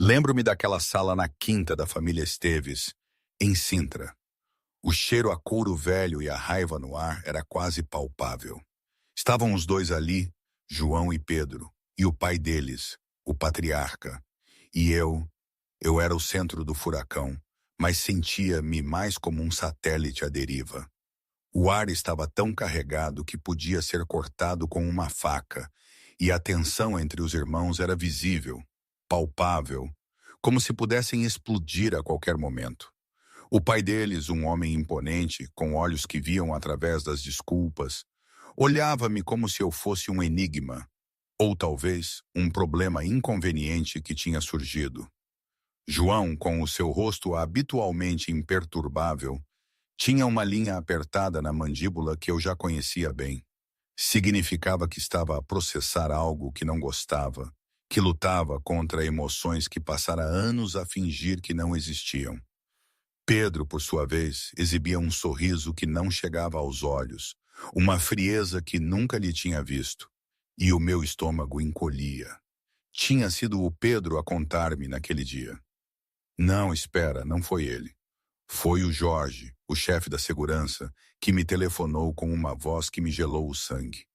Lembro-me daquela sala na quinta da família Esteves, em Sintra. O cheiro a couro velho e a raiva no ar era quase palpável. Estavam os dois ali, João e Pedro, e o pai deles, o patriarca. E eu era o centro do furacão, mas sentia-me mais como um satélite à deriva. O ar estava tão carregado que podia ser cortado com uma faca, e a tensão entre os irmãos era visível, palpável, como se pudessem explodir a qualquer momento. O pai deles, um homem imponente, com olhos que viam através das desculpas, olhava-me como se eu fosse um enigma, ou talvez um problema inconveniente que tinha surgido. João, com o seu rosto habitualmente imperturbável, tinha uma linha apertada na mandíbula que eu já conhecia bem. Significava que estava a processar algo que não gostava, que lutava contra emoções que passara anos a fingir que não existiam. Pedro, por sua vez, exibia um sorriso que não chegava aos olhos, uma frieza que nunca lhe tinha visto, e o meu estômago encolhia. Tinha sido o Pedro a contar-me naquele dia. Não, espera, não foi ele. Foi o Jorge, o chefe da segurança, que me telefonou com uma voz que me gelou o sangue.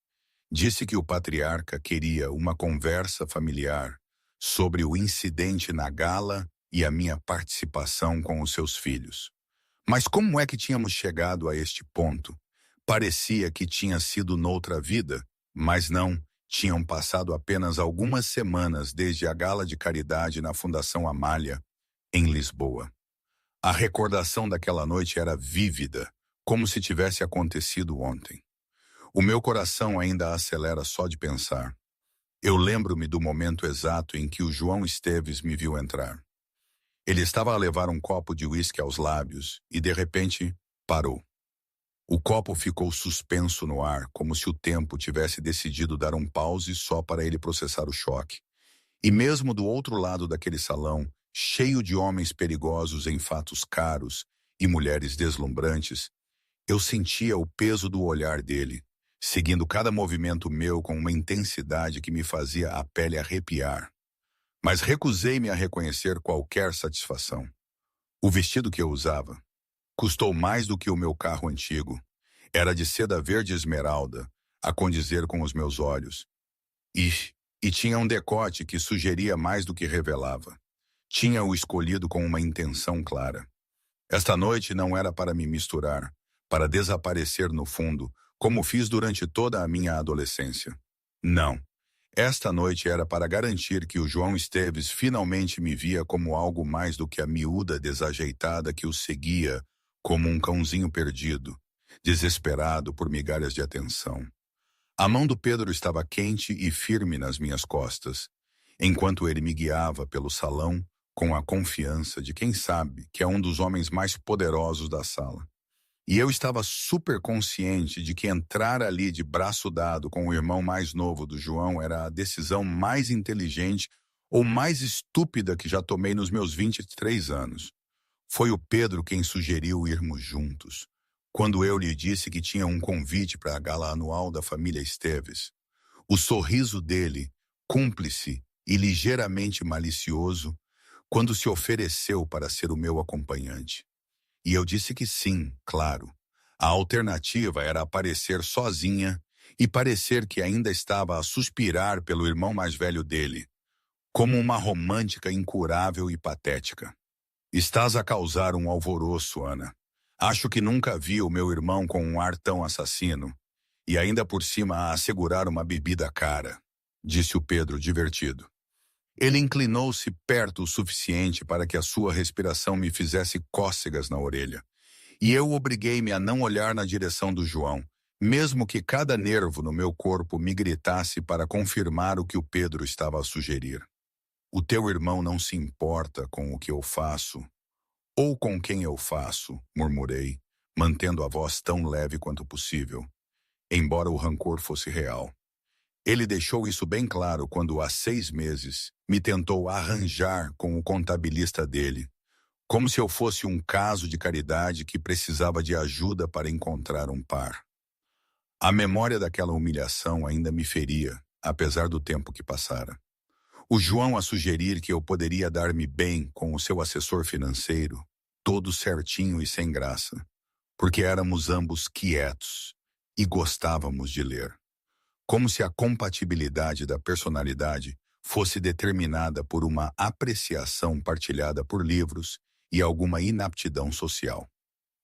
Disse que o patriarca queria uma conversa familiar sobre o incidente na gala e a minha participação com os seus filhos. Mas como é que tínhamos chegado a este ponto? Parecia que tinha sido noutra vida, mas não, tinham passado apenas algumas semanas desde a gala de caridade na Fundação Amália, em Lisboa. A recordação daquela noite era vívida, como se tivesse acontecido ontem. O meu coração ainda acelera só de pensar. Eu lembro-me do momento exato em que o João Esteves me viu entrar. Ele estava a levar um copo de uísque aos lábios e, de repente, parou. O copo ficou suspenso no ar, como se o tempo tivesse decidido dar um pause só para ele processar o choque. E mesmo do outro lado daquele salão, cheio de homens perigosos em fatos caros e mulheres deslumbrantes, eu sentia o peso do olhar dele, seguindo cada movimento meu com uma intensidade que me fazia a pele arrepiar. Mas recusei-me a reconhecer qualquer satisfação. O vestido que eu usava custou mais do que o meu carro antigo. Era de seda verde esmeralda, a condizer com os meus olhos. E tinha um decote que sugeria mais do que revelava. Tinha-o escolhido com uma intenção clara. Esta noite não era para me misturar, para desaparecer no fundo, como fiz durante toda a minha adolescência. Não. Esta noite era para garantir que o João Esteves finalmente me via como algo mais do que a miúda desajeitada que o seguia como um cãozinho perdido, desesperado por migalhas de atenção. A mão do Pedro estava quente e firme nas minhas costas, enquanto ele me guiava pelo salão com a confiança de quem sabe que é um dos homens mais poderosos da sala. E eu estava super consciente de que entrar ali de braço dado com o irmão mais novo do João era a decisão mais inteligente ou mais estúpida que já tomei nos meus 23 anos. Foi o Pedro quem sugeriu irmos juntos, quando eu lhe disse que tinha um convite para a gala anual da família Esteves. O sorriso dele, cúmplice e ligeiramente malicioso, quando se ofereceu para ser o meu acompanhante. E eu disse que sim, claro. A alternativa era aparecer sozinha e parecer que ainda estava a suspirar pelo irmão mais velho dele, como uma romântica incurável e patética. Estás a causar um alvoroço, Ana. Acho que nunca vi o meu irmão com um ar tão assassino, e ainda por cima a assegurar uma bebida cara, disse o Pedro, divertido. Ele inclinou-se perto o suficiente para que a sua respiração me fizesse cócegas na orelha. E eu obriguei-me a não olhar na direção do João, mesmo que cada nervo no meu corpo me gritasse para confirmar o que o Pedro estava a sugerir. O teu irmão não se importa com o que eu faço, ou com quem eu faço, murmurei, mantendo a voz tão leve quanto possível, embora o rancor fosse real. Ele deixou isso bem claro quando, há 6 meses, me tentou arranjar com o contabilista dele, como se eu fosse um caso de caridade que precisava de ajuda para encontrar um par. A memória daquela humilhação ainda me feria, apesar do tempo que passara. O João a sugerir que eu poderia dar-me bem com o seu assessor financeiro, todo certinho e sem graça, porque éramos ambos quietos e gostávamos de ler. Como se a compatibilidade da personalidade fosse determinada por uma apreciação partilhada por livros e alguma inaptidão social.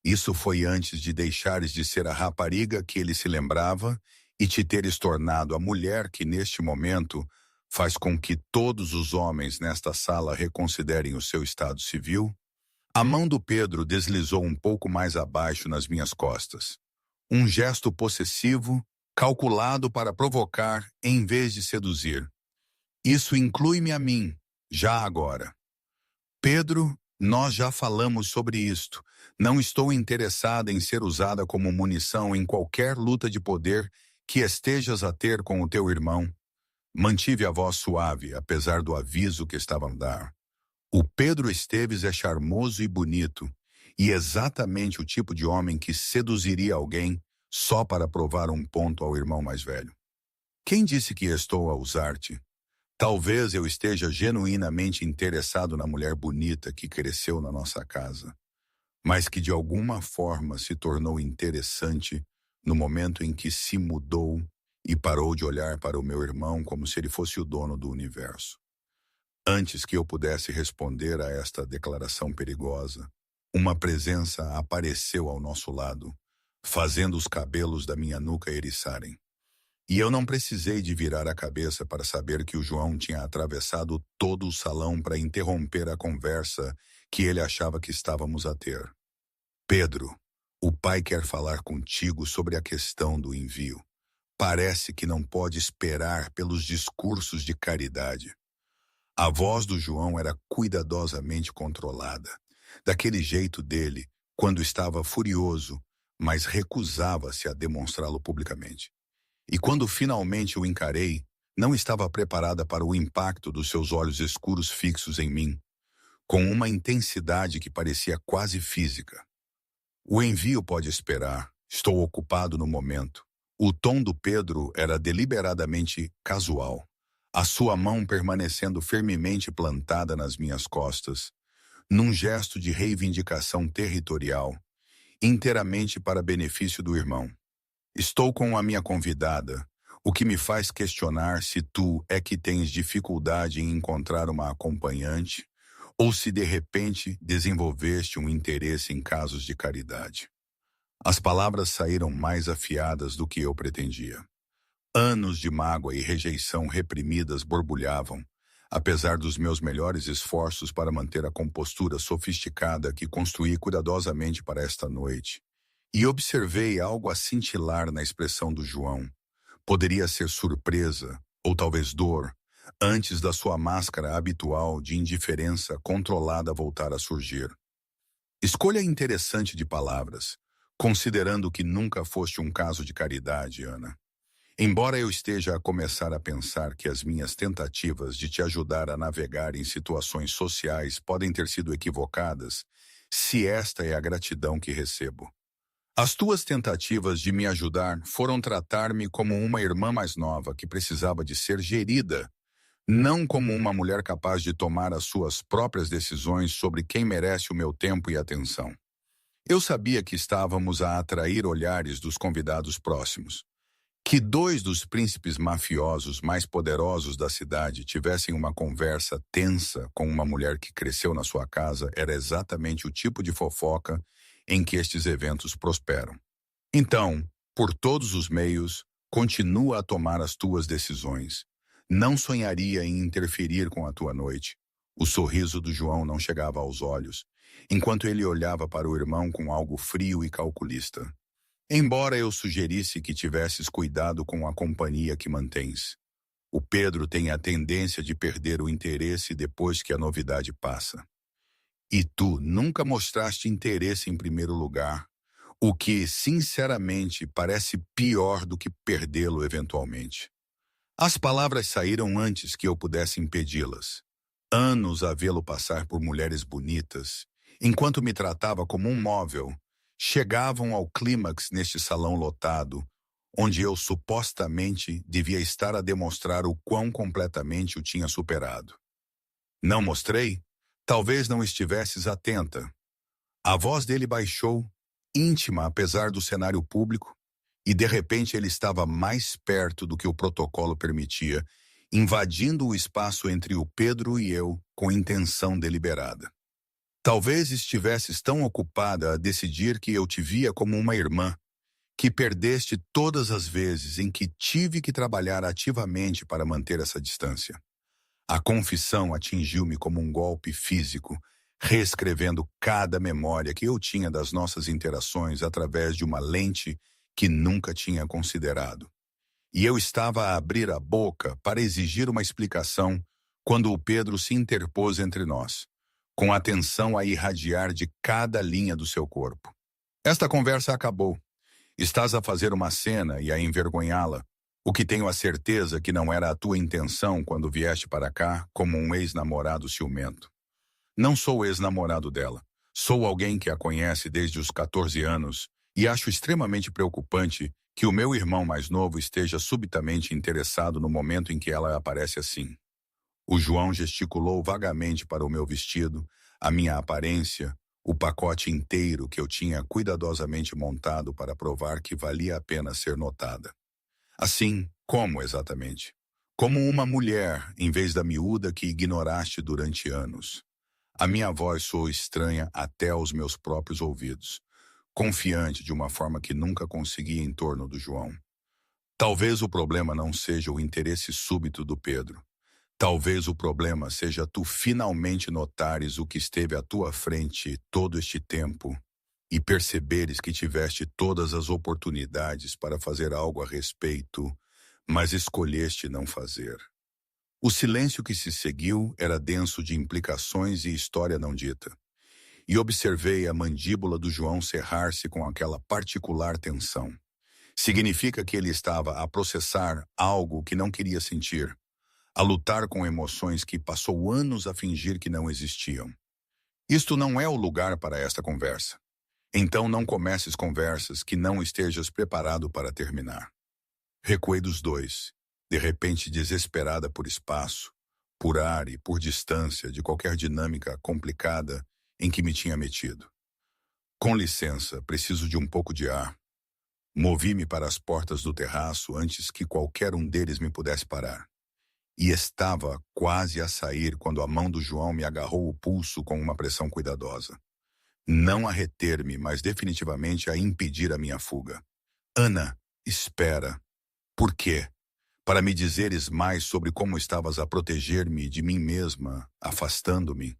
Isso foi antes de deixares de ser a rapariga que ele se lembrava e te teres tornado a mulher que, neste momento, faz com que todos os homens nesta sala reconsiderem o seu estado civil? A mão do Pedro deslizou um pouco mais abaixo nas minhas costas. Um gesto possessivo, calculado para provocar em vez de seduzir. Isso inclui-me a mim, já agora. Pedro, nós já falamos sobre isto. Não estou interessada em ser usada como munição em qualquer luta de poder que estejas a ter com o teu irmão. Mantive a voz suave, apesar do aviso que estava a dar. O Pedro Esteves é charmoso e bonito, e exatamente o tipo de homem que seduziria alguém só para provar um ponto ao irmão mais velho. Quem disse que estou a usar-te? Talvez eu esteja genuinamente interessado na mulher bonita que cresceu na nossa casa, mas que de alguma forma se tornou interessante no momento em que se mudou e parou de olhar para o meu irmão como se ele fosse o dono do universo. Antes que eu pudesse responder a esta declaração perigosa, uma presença apareceu ao nosso lado, fazendo os cabelos da minha nuca eriçarem. E eu não precisei de virar a cabeça para saber que o João tinha atravessado todo o salão para interromper a conversa que ele achava que estávamos a ter. Pedro, o pai quer falar contigo sobre a questão do envio. Parece que não pode esperar pelos discursos de caridade. A voz do João era cuidadosamente controlada, daquele jeito dele, quando estava furioso, mas recusava-se a demonstrá-lo publicamente. E quando finalmente o encarei, não estava preparada para o impacto dos seus olhos escuros fixos em mim, com uma intensidade que parecia quase física. O envio pode esperar, estou ocupado no momento. O tom do Pedro era deliberadamente casual, a sua mão permanecendo firmemente plantada nas minhas costas, num gesto de reivindicação territorial, inteiramente para benefício do irmão. Estou com a minha convidada, o que me faz questionar se tu é que tens dificuldade em encontrar uma acompanhante ou se de repente desenvolveste um interesse em casos de caridade. As palavras saíram mais afiadas do que eu pretendia. Anos de mágoa e rejeição reprimidas borbulhavam, apesar dos meus melhores esforços para manter a compostura sofisticada que construí cuidadosamente para esta noite. E observei algo a cintilar na expressão do João. Poderia ser surpresa, ou talvez dor, antes da sua máscara habitual de indiferença controlada voltar a surgir. Escolha interessante de palavras, considerando que nunca foste um caso de caridade, Ana. Embora eu esteja a começar a pensar que as minhas tentativas de te ajudar a navegar em situações sociais podem ter sido equivocadas, se esta é a gratidão que recebo. As tuas tentativas de me ajudar foram tratar-me como uma irmã mais nova que precisava de ser gerida, não como uma mulher capaz de tomar as suas próprias decisões sobre quem merece o meu tempo e atenção. Eu sabia que estávamos a atrair olhares dos convidados próximos. Que 2 dos príncipes mafiosos mais poderosos da cidade tivessem uma conversa tensa com uma mulher que cresceu na sua casa era exatamente o tipo de fofoca em que estes eventos prosperam. Então, por todos os meios, continua a tomar as tuas decisões. Não sonharia em interferir com a tua noite. O sorriso do João não chegava aos olhos, enquanto ele olhava para o irmão com algo frio e calculista. Embora eu sugerisse que tivesses cuidado com a companhia que mantens. O Pedro tem a tendência de perder o interesse depois que a novidade passa. E tu nunca mostraste interesse em primeiro lugar, o que, sinceramente, parece pior do que perdê-lo eventualmente. As palavras saíram antes que eu pudesse impedi-las. Anos a vê-lo passar por mulheres bonitas, enquanto me tratava como um móvel, chegavam ao clímax neste salão lotado, onde eu supostamente devia estar a demonstrar o quão completamente o tinha superado. Não mostrei? Talvez não estivesses atenta. A voz dele baixou, íntima apesar do cenário público, e de repente ele estava mais perto do que o protocolo permitia, invadindo o espaço entre o Pedro e eu com intenção deliberada. Talvez estivesses tão ocupada a decidir que eu te via como uma irmã, que perdeste todas as vezes em que tive que trabalhar ativamente para manter essa distância. A confissão atingiu-me como um golpe físico, reescrevendo cada memória que eu tinha das nossas interações através de uma lente que nunca tinha considerado. E eu estava a abrir a boca para exigir uma explicação quando o Pedro se interpôs entre nós, com atenção a irradiar de cada linha do seu corpo. Esta conversa acabou. Estás a fazer uma cena e a envergonhá-la, o que tenho a certeza que não era a tua intenção quando vieste para cá como um ex-namorado ciumento. Não sou ex-namorado dela. Sou alguém que a conhece desde os 14 anos e acho extremamente preocupante que o meu irmão mais novo esteja subitamente interessado no momento em que ela aparece assim. O João gesticulou vagamente para o meu vestido, a minha aparência, o pacote inteiro que eu tinha cuidadosamente montado para provar que valia a pena ser notada. Assim, como exatamente? Como uma mulher, em vez da miúda que ignoraste durante anos. A minha voz soou estranha até aos meus próprios ouvidos, confiante de uma forma que nunca consegui em torno do João. Talvez o problema não seja o interesse súbito do Pedro. Talvez o problema seja tu finalmente notares o que esteve à tua frente todo este tempo e perceberes que tiveste todas as oportunidades para fazer algo a respeito, mas escolheste não fazer. O silêncio que se seguiu era denso de implicações e história não dita. E observei a mandíbula do João cerrar-se com aquela particular tensão. Significa que ele estava a processar algo que não queria sentir, a lutar com emoções que passou anos a fingir que não existiam. Isto não é o lugar para esta conversa. Então não comeces conversas que não estejas preparado para terminar. Recuei dos dois, de repente desesperada por espaço, por ar e por distância de qualquer dinâmica complicada em que me tinha metido. Com licença, preciso de um pouco de ar. Movi-me para as portas do terraço antes que qualquer um deles me pudesse parar. E estava quase a sair quando a mão do João me agarrou o pulso com uma pressão cuidadosa. Não a reter-me, mas definitivamente a impedir a minha fuga. Ana, espera. Por quê? Para me dizeres mais sobre como estavas a proteger-me de mim mesma, afastando-me?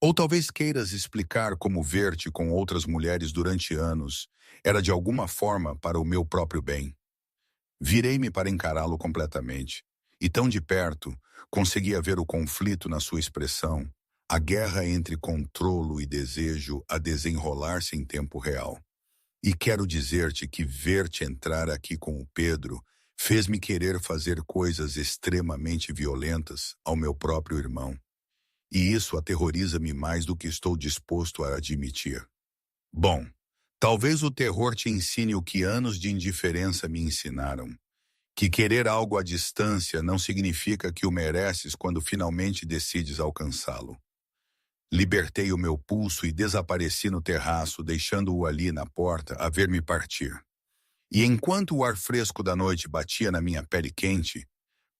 Ou talvez queiras explicar como ver-te com outras mulheres durante anos era de alguma forma para o meu próprio bem. Virei-me para encará-lo completamente, e tão de perto conseguia ver o conflito na sua expressão, a guerra entre controlo e desejo a desenrolar-se em tempo real. E quero dizer-te que ver-te entrar aqui com o Pedro fez-me querer fazer coisas extremamente violentas ao meu próprio irmão. E isso aterroriza-me mais do que estou disposto a admitir. Bom, talvez o terror te ensine o que anos de indiferença me ensinaram. Que querer algo à distância não significa que o mereces quando finalmente decides alcançá-lo. Libertei o meu pulso e desapareci no terraço, deixando-o ali na porta a ver-me partir. E enquanto o ar fresco da noite batia na minha pele quente,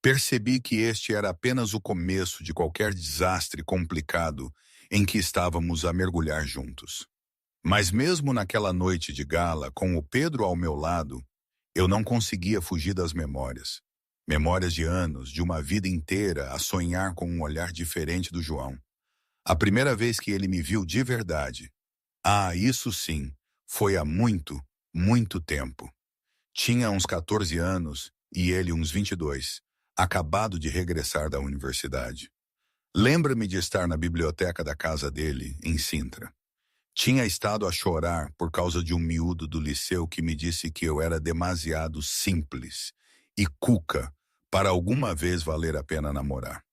percebi que este era apenas o começo de qualquer desastre complicado em que estávamos a mergulhar juntos. Mas mesmo naquela noite de gala, com o Pedro ao meu lado, eu não conseguia fugir das memórias. Memórias de anos, de uma vida inteira a sonhar com um olhar diferente do João. A primeira vez que ele me viu de verdade. Isso sim, foi há muito, muito tempo. Tinha uns 14 anos e ele uns 22, acabado de regressar da universidade. Lembra-me de estar na biblioteca da casa dele, em Sintra. Tinha estado a chorar por causa de um miúdo do liceu que me disse que eu era demasiado simples e cuca para alguma vez valer a pena namorar.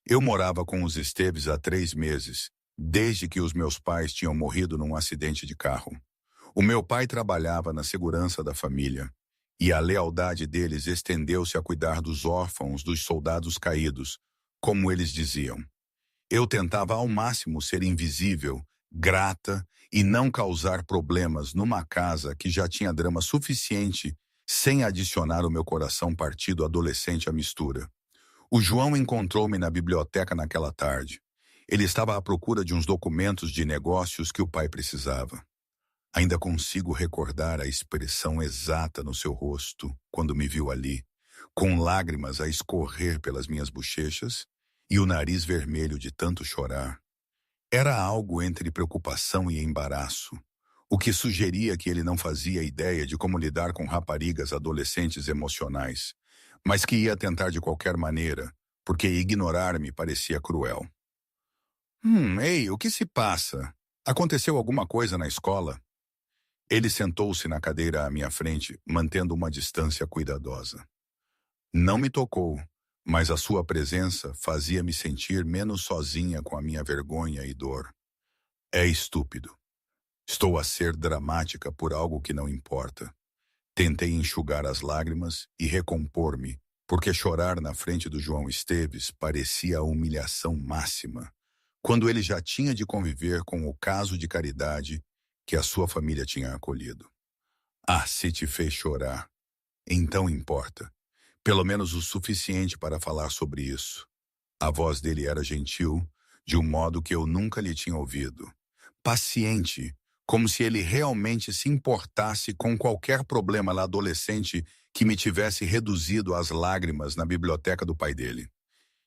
Eu morava com os Esteves há 3 meses, desde que os meus pais tinham morrido num acidente de carro. O meu pai trabalhava na segurança da família e a lealdade deles estendeu-se a cuidar dos órfãos dos soldados caídos, como eles diziam. Eu tentava ao máximo ser invisível, grata e não causar problemas numa casa que já tinha drama suficiente sem adicionar o meu coração partido adolescente à mistura. O João encontrou-me na biblioteca naquela tarde. Ele estava à procura de uns documentos de negócios que o pai precisava. Ainda consigo recordar a expressão exata no seu rosto quando me viu ali, com lágrimas a escorrer pelas minhas bochechas e o nariz vermelho de tanto chorar. Era algo entre preocupação e embaraço, o que sugeria que ele não fazia ideia de como lidar com raparigas adolescentes emocionais, mas que ia tentar de qualquer maneira, porque ignorar-me parecia cruel. Ei, o que se passa? Aconteceu alguma coisa na escola? Ele sentou-se na cadeira à minha frente, mantendo uma distância cuidadosa. Não me tocou, mas a sua presença fazia-me sentir menos sozinha com a minha vergonha e dor. É estúpido. Estou a ser dramática por algo que não importa. Tentei enxugar as lágrimas e recompor-me, porque chorar na frente do João Esteves parecia a humilhação máxima, quando ele já tinha de conviver com o caso de caridade que a sua família tinha acolhido. Se te fez chorar, então importa. Pelo menos o suficiente para falar sobre isso. A voz dele era gentil, de um modo que eu nunca lhe tinha ouvido. Paciente, como se ele realmente se importasse com qualquer problema lá adolescente que me tivesse reduzido às lágrimas na biblioteca do pai dele.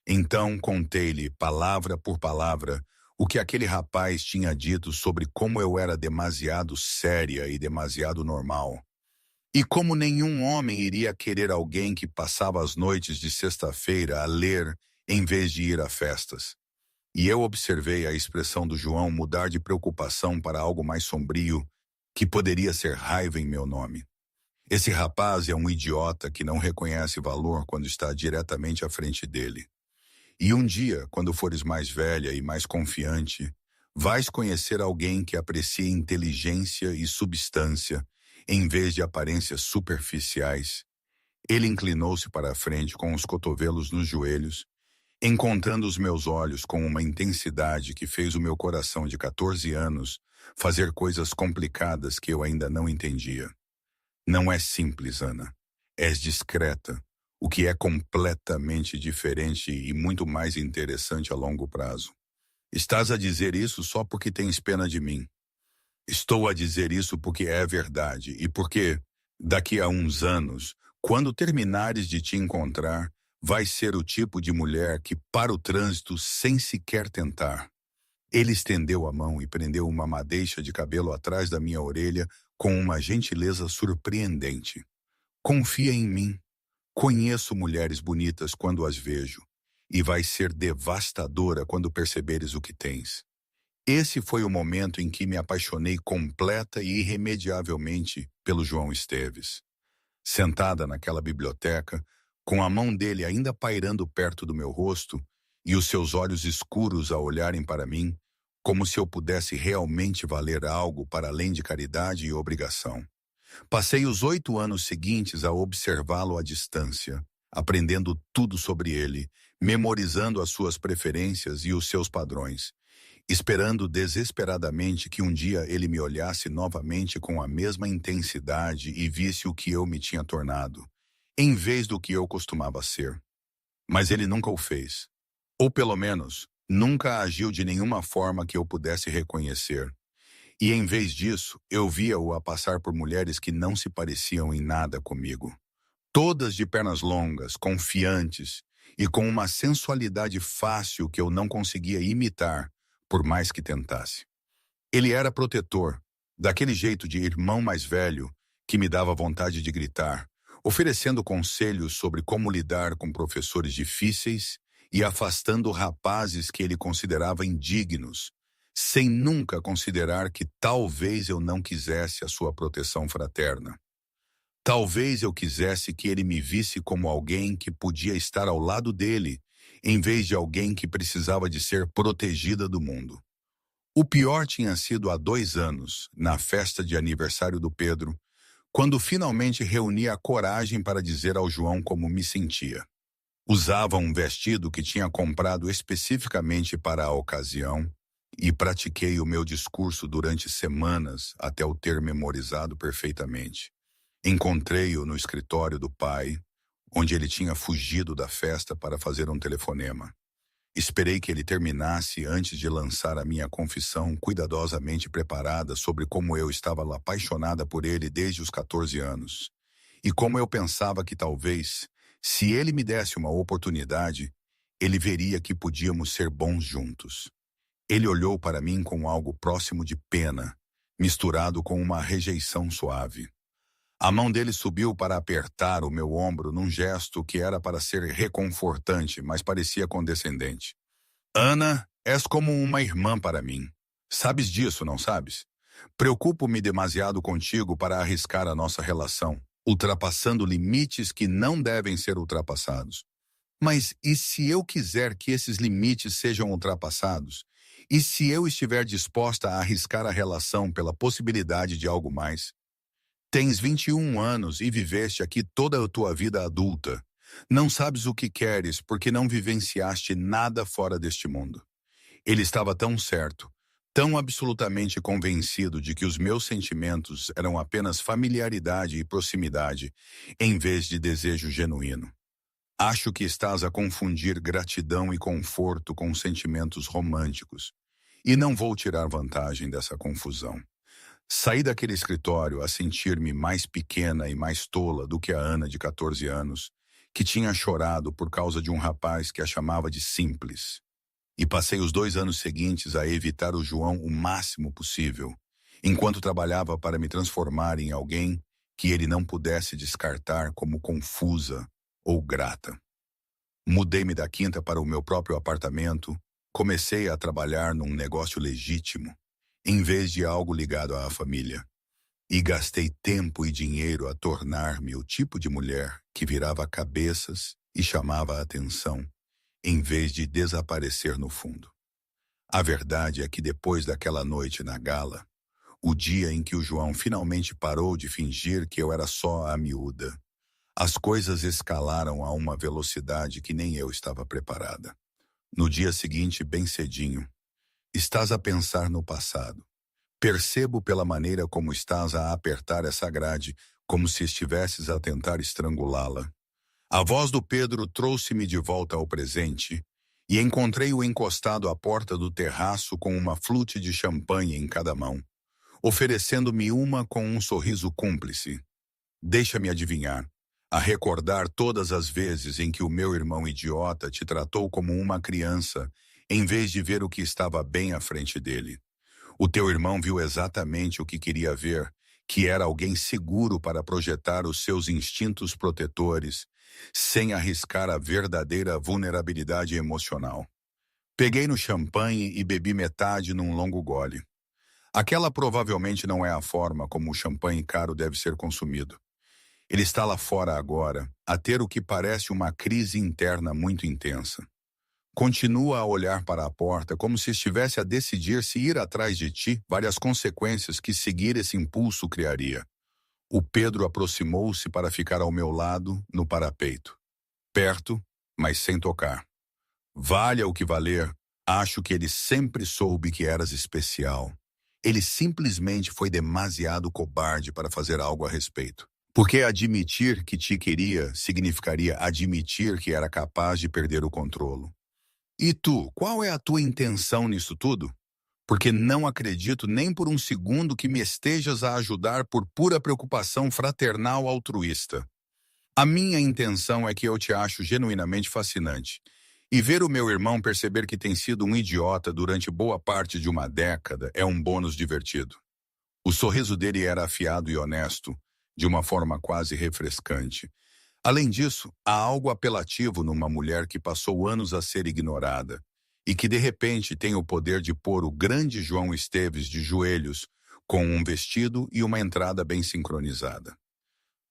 Então contei-lhe, palavra por palavra, o que aquele rapaz tinha dito sobre como eu era demasiado séria e demasiado normal. E como nenhum homem iria querer alguém que passava as noites de sexta-feira a ler em vez de ir a festas. E eu observei a expressão do João mudar de preocupação para algo mais sombrio, que poderia ser raiva em meu nome. Esse rapaz é um idiota que não reconhece valor quando está diretamente à frente dele. E um dia, quando fores mais velha e mais confiante, vais conhecer alguém que aprecie inteligência e substância, em vez de aparências superficiais. Ele inclinou-se para a frente com os cotovelos nos joelhos, encontrando os meus olhos com uma intensidade que fez o meu coração de 14 anos fazer coisas complicadas que eu ainda não entendia. Não é simples, Ana. És discreta, o que é completamente diferente e muito mais interessante a longo prazo. Estás a dizer isso só porque tens pena de mim. Estou a dizer isso porque é verdade e porque, daqui a uns anos, quando terminares de te encontrar, vais ser o tipo de mulher que para o trânsito sem sequer tentar. Ele estendeu a mão e prendeu uma madeixa de cabelo atrás da minha orelha com uma gentileza surpreendente. Confia em mim. Conheço mulheres bonitas quando as vejo, e vai ser devastadora quando perceberes o que tens. Esse foi o momento em que me apaixonei completa e irremediavelmente pelo João Esteves. Sentada naquela biblioteca, com a mão dele ainda pairando perto do meu rosto e os seus olhos escuros a olharem para mim, como se eu pudesse realmente valer algo para além de caridade e obrigação. Passei os 8 anos seguintes a observá-lo à distância, aprendendo tudo sobre ele, memorizando as suas preferências e os seus padrões, esperando desesperadamente que um dia ele me olhasse novamente com a mesma intensidade e visse o que eu me tinha tornado, em vez do que eu costumava ser. Mas ele nunca o fez. Ou pelo menos, nunca agiu de nenhuma forma que eu pudesse reconhecer. E em vez disso, eu via-o a passar por mulheres que não se pareciam em nada comigo. Todas de pernas longas, confiantes e com uma sensualidade fácil que eu não conseguia imitar, por mais que tentasse. Ele era protetor, daquele jeito de irmão mais velho que me dava vontade de gritar, oferecendo conselhos sobre como lidar com professores difíceis e afastando rapazes que ele considerava indignos, sem nunca considerar que talvez eu não quisesse a sua proteção fraterna. Talvez eu quisesse que ele me visse como alguém que podia estar ao lado dele, em vez de alguém que precisava de ser protegida do mundo. O pior tinha sido há 2 anos, na festa de aniversário do Pedro, quando finalmente reuni a coragem para dizer ao João como me sentia. Usava um vestido que tinha comprado especificamente para a ocasião e pratiquei o meu discurso durante semanas até o ter memorizado perfeitamente. Encontrei-o no escritório do pai, onde ele tinha fugido da festa para fazer um telefonema. Esperei que ele terminasse antes de lançar a minha confissão cuidadosamente preparada sobre como eu estava apaixonada por ele desde os 14 anos. E como eu pensava que talvez, se ele me desse uma oportunidade, ele veria que podíamos ser bons juntos. Ele olhou para mim com algo próximo de pena, misturado com uma rejeição suave. A mão dele subiu para apertar o meu ombro num gesto que era para ser reconfortante, mas parecia condescendente. Ana, és como uma irmã para mim. Sabes disso, não sabes? Preocupo-me demasiado contigo para arriscar a nossa relação, ultrapassando limites que não devem ser ultrapassados. Mas e se eu quiser que esses limites sejam ultrapassados? E se eu estiver disposta a arriscar a relação pela possibilidade de algo mais? Tens 21 anos e viveste aqui toda a tua vida adulta. Não sabes o que queres porque não vivenciaste nada fora deste mundo. Ele estava tão certo, tão absolutamente convencido de que os meus sentimentos eram apenas familiaridade e proximidade, em vez de desejo genuíno. Acho que estás a confundir gratidão e conforto com sentimentos românticos, e não vou tirar vantagem dessa confusão. Saí daquele escritório a sentir-me mais pequena e mais tola do que a Ana de 14 anos, que tinha chorado por causa de um rapaz que a chamava de simples. E passei os 2 anos seguintes a evitar o João o máximo possível, enquanto trabalhava para me transformar em alguém que ele não pudesse descartar como confusa ou grata. Mudei-me da quinta para o meu próprio apartamento, comecei a trabalhar num negócio legítimo, em vez de algo ligado à família. E gastei tempo e dinheiro a tornar-me o tipo de mulher que virava cabeças e chamava a atenção, em vez de desaparecer no fundo. A verdade é que depois daquela noite na gala, o dia em que o João finalmente parou de fingir que eu era só a miúda, as coisas escalaram a uma velocidade que nem eu estava preparada. No dia seguinte, bem cedinho, estás a pensar no passado. Percebo pela maneira como estás a apertar essa grade, como se estivesses a tentar estrangulá-la. A voz do Pedro trouxe-me de volta ao presente e encontrei-o encostado à porta do terraço com uma flute de champanhe em cada mão, oferecendo-me uma com um sorriso cúmplice. Deixa-me adivinhar, a recordar todas as vezes em que o meu irmão idiota te tratou como uma criança, em vez de ver o que estava bem à frente dele. O teu irmão viu exatamente o que queria ver, que era alguém seguro para projetar os seus instintos protetores, sem arriscar a verdadeira vulnerabilidade emocional. Peguei no champanhe e bebi metade num longo gole. Aquela provavelmente não é a forma como o champanhe caro deve ser consumido. Ele está lá fora agora, a ter o que parece uma crise interna muito intensa. Continua a olhar para a porta como se estivesse a decidir se ir atrás de ti, várias consequências que seguir esse impulso criaria. O Pedro aproximou-se para ficar ao meu lado, no parapeito. Perto, mas sem tocar. Valha o que valer, acho que ele sempre soube que eras especial. Ele simplesmente foi demasiado cobarde para fazer algo a respeito. Porque admitir que te queria significaria admitir que era capaz de perder o controle. E tu, qual é a tua intenção nisso tudo? Porque não acredito nem por um segundo que me estejas a ajudar por pura preocupação fraternal altruísta. A minha intenção é que eu te acho genuinamente fascinante. E ver o meu irmão perceber que tem sido um idiota durante boa parte de uma década é um bônus divertido. O sorriso dele era afiado e honesto, de uma forma quase refrescante. Além disso, há algo apelativo numa mulher que passou anos a ser ignorada e que de repente tem o poder de pôr o grande João Esteves de joelhos com um vestido e uma entrada bem sincronizada.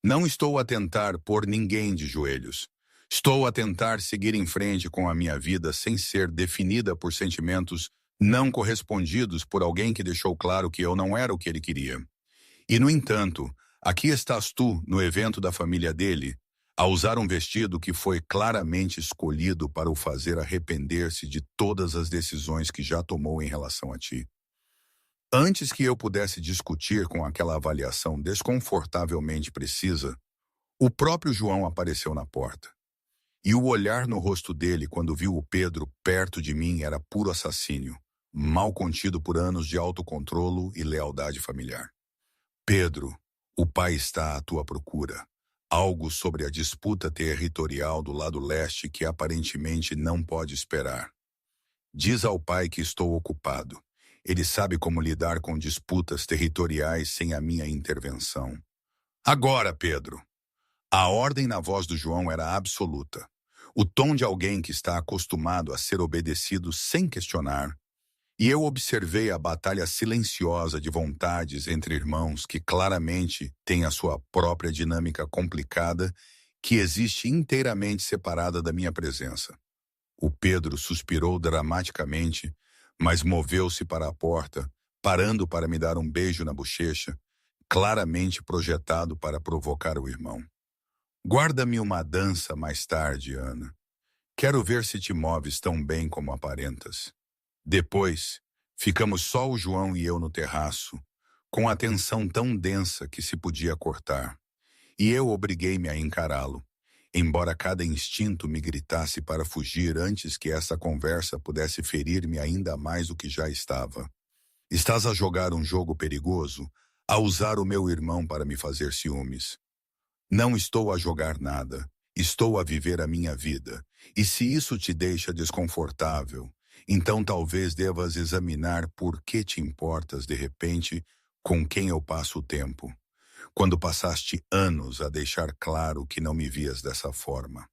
Não estou a tentar pôr ninguém de joelhos. Estou a tentar seguir em frente com a minha vida sem ser definida por sentimentos não correspondidos por alguém que deixou claro que eu não era o que ele queria. E, no entanto, Aqui estás tu, no evento da família dele, a usar um vestido que foi claramente escolhido para o fazer arrepender-se de todas as decisões que já tomou em relação a ti. Antes que eu pudesse discutir com aquela avaliação desconfortavelmente precisa, o próprio João apareceu na porta. E o olhar no rosto dele quando viu o Pedro perto de mim era puro assassínio, mal contido por anos de autocontrolo e lealdade familiar. Pedro, o pai está à tua procura. Algo sobre a disputa territorial do lado leste que aparentemente não pode esperar. Diz ao pai que estou ocupado. Ele sabe como lidar com disputas territoriais sem a minha intervenção. Agora, Pedro. A ordem na voz do João era absoluta. O tom de alguém que está acostumado a ser obedecido sem questionar. E eu observei a batalha silenciosa de vontades entre irmãos que claramente têm a sua própria dinâmica complicada que existe inteiramente separada da minha presença. O Pedro suspirou dramaticamente, mas moveu-se para a porta, parando para me dar um beijo na bochecha, claramente projetado para provocar o irmão. Guarda-me uma dança mais tarde, Ana. Quero ver se te moves tão bem como aparentas. Depois, ficamos só o João e eu no terraço, com a tensão tão densa que se podia cortar. E eu obriguei-me a encará-lo, embora cada instinto me gritasse para fugir antes que essa conversa pudesse ferir-me ainda mais do que já estava. Estás a jogar um jogo perigoso, a usar o meu irmão para me fazer ciúmes. Não estou a jogar nada, estou a viver a minha vida, e se isso te deixa desconfortável, então talvez devas examinar por que te importas de repente com quem eu passo o tempo, quando passaste anos a deixar claro que não me vias dessa forma.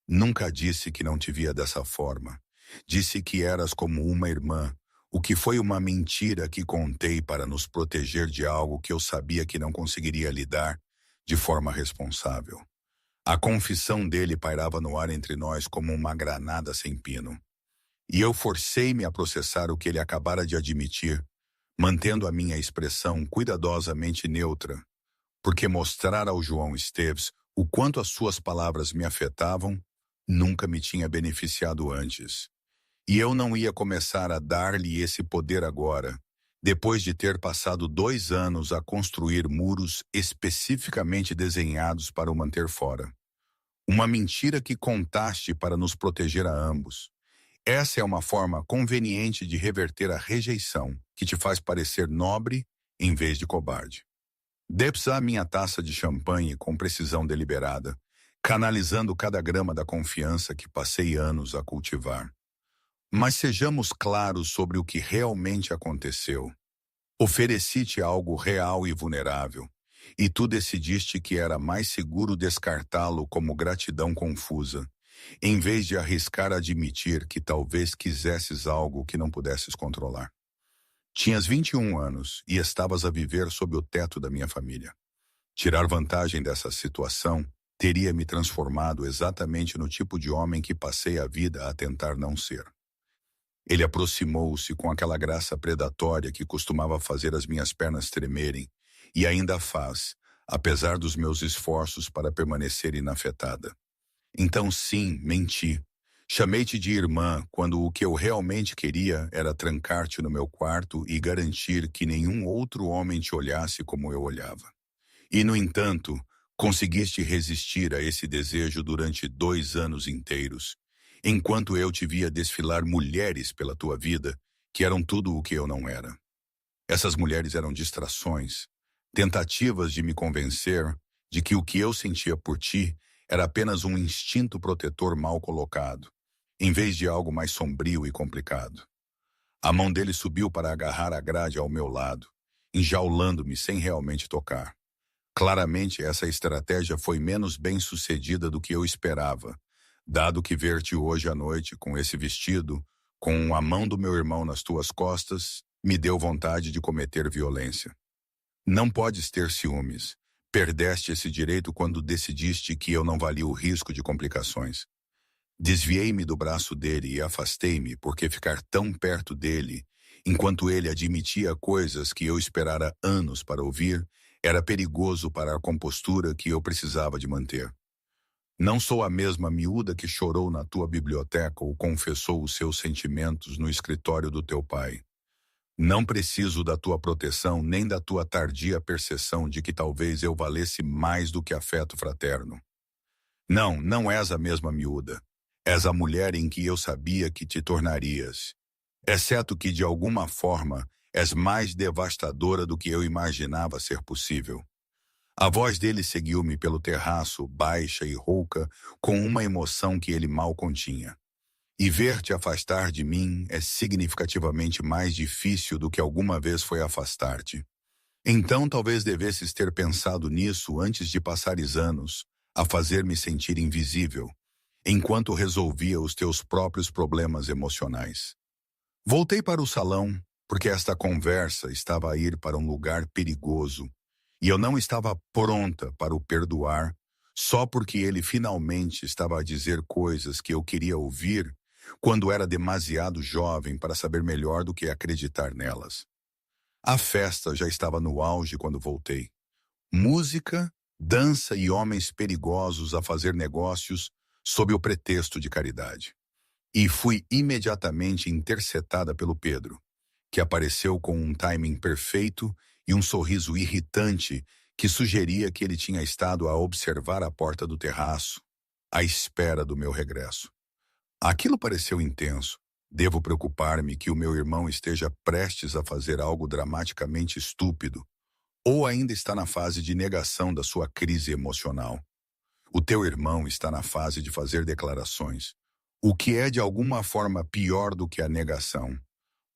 Nunca disse que não te via dessa forma, disse que eras como uma irmã, o que foi uma mentira que contei para nos proteger de algo que eu sabia que não conseguiria lidar de forma responsável. A confissão dele pairava no ar entre nós como uma granada sem pino. E eu forcei-me a processar o que ele acabara de admitir, mantendo a minha expressão cuidadosamente neutra, porque mostrar ao João Esteves o quanto as suas palavras me afetavam nunca me tinha beneficiado antes. E eu não ia começar a dar-lhe esse poder agora, depois de ter passado 2 anos a construir muros especificamente desenhados para o manter fora. Uma mentira que contaste para nos proteger a ambos. Essa é uma forma conveniente de reverter a rejeição, que te faz parecer nobre em vez de cobarde. Depsa a minha taça de champanhe com precisão deliberada, canalizando cada grama da confiança que passei anos a cultivar. Mas sejamos claros sobre o que realmente aconteceu. Ofereci-te algo real e vulnerável, e tu decidiste que era mais seguro descartá-lo como gratidão confusa, em vez de arriscar admitir que talvez quisesses algo que não pudesses controlar. Tinhas 21 anos e estavas a viver sob o teto da minha família. Tirar vantagem dessa situação teria me transformado exatamente no tipo de homem que passei a vida a tentar não ser. Ele aproximou-se com aquela graça predatória que costumava fazer as minhas pernas tremerem, e ainda faz, apesar dos meus esforços para permanecer inafetada. Então sim, menti. Chamei-te de irmã quando o que eu realmente queria era trancar-te no meu quarto e garantir que nenhum outro homem te olhasse como eu olhava. E, no entanto, conseguiste resistir a esse desejo durante 2 anos inteiros, enquanto eu te via desfilar mulheres pela tua vida, que eram tudo o que eu não era. Essas mulheres eram distrações, tentativas de me convencer de que o que eu sentia por ti era apenas um instinto protetor mal colocado, em vez de algo mais sombrio e complicado. A mão dele subiu para agarrar a grade ao meu lado, enjaulando-me sem realmente tocar. Claramente, essa estratégia foi menos bem-sucedida do que eu esperava, dado que ver-te hoje à noite com esse vestido, com a mão do meu irmão nas tuas costas, me deu vontade de cometer violência. Não podes ter ciúmes. Perdeste esse direito quando decidiste que eu não valia o risco de complicações. Desviei-me do braço dele e afastei-me porque ficar tão perto dele, enquanto ele admitia coisas que eu esperara anos para ouvir, Era perigoso para a compostura que eu precisava de manter. Não sou a mesma miúda que chorou na tua biblioteca ou confessou os seus sentimentos no escritório do teu pai. Não preciso da tua proteção nem da tua tardia percepção de que talvez eu valesse mais do que afeto fraterno. Não, não és a mesma miúda. És a mulher em que eu sabia que te tornarias. Exceto que, de alguma forma, és mais devastadora do que eu imaginava ser possível. A voz dele seguiu-me pelo terraço, baixa e rouca, com uma emoção que ele mal continha. E ver-te afastar de mim é significativamente mais difícil do que alguma vez foi afastar-te. Então talvez devesses ter pensado nisso antes de passares anos, a fazer-me sentir invisível, enquanto resolvia os teus próprios problemas emocionais. Voltei para o salão, porque esta conversa estava a ir para um lugar perigoso, e eu não estava pronta para o perdoar, só porque ele finalmente estava a dizer coisas que eu queria ouvir quando era demasiado jovem para saber melhor do que acreditar nelas. A festa já estava no auge quando voltei. Música, dança e homens perigosos a fazer negócios sob o pretexto de caridade. E fui imediatamente interceptada pelo Pedro, que apareceu com um timing perfeito e um sorriso irritante que sugeria que ele tinha estado a observar a porta do terraço, à espera do meu regresso. Aquilo pareceu intenso. Devo preocupar-me que o meu irmão esteja prestes a fazer algo dramaticamente estúpido, ou ainda está na fase de negação da sua crise emocional. O teu irmão está na fase de fazer declarações, o que é de alguma forma pior do que a negação,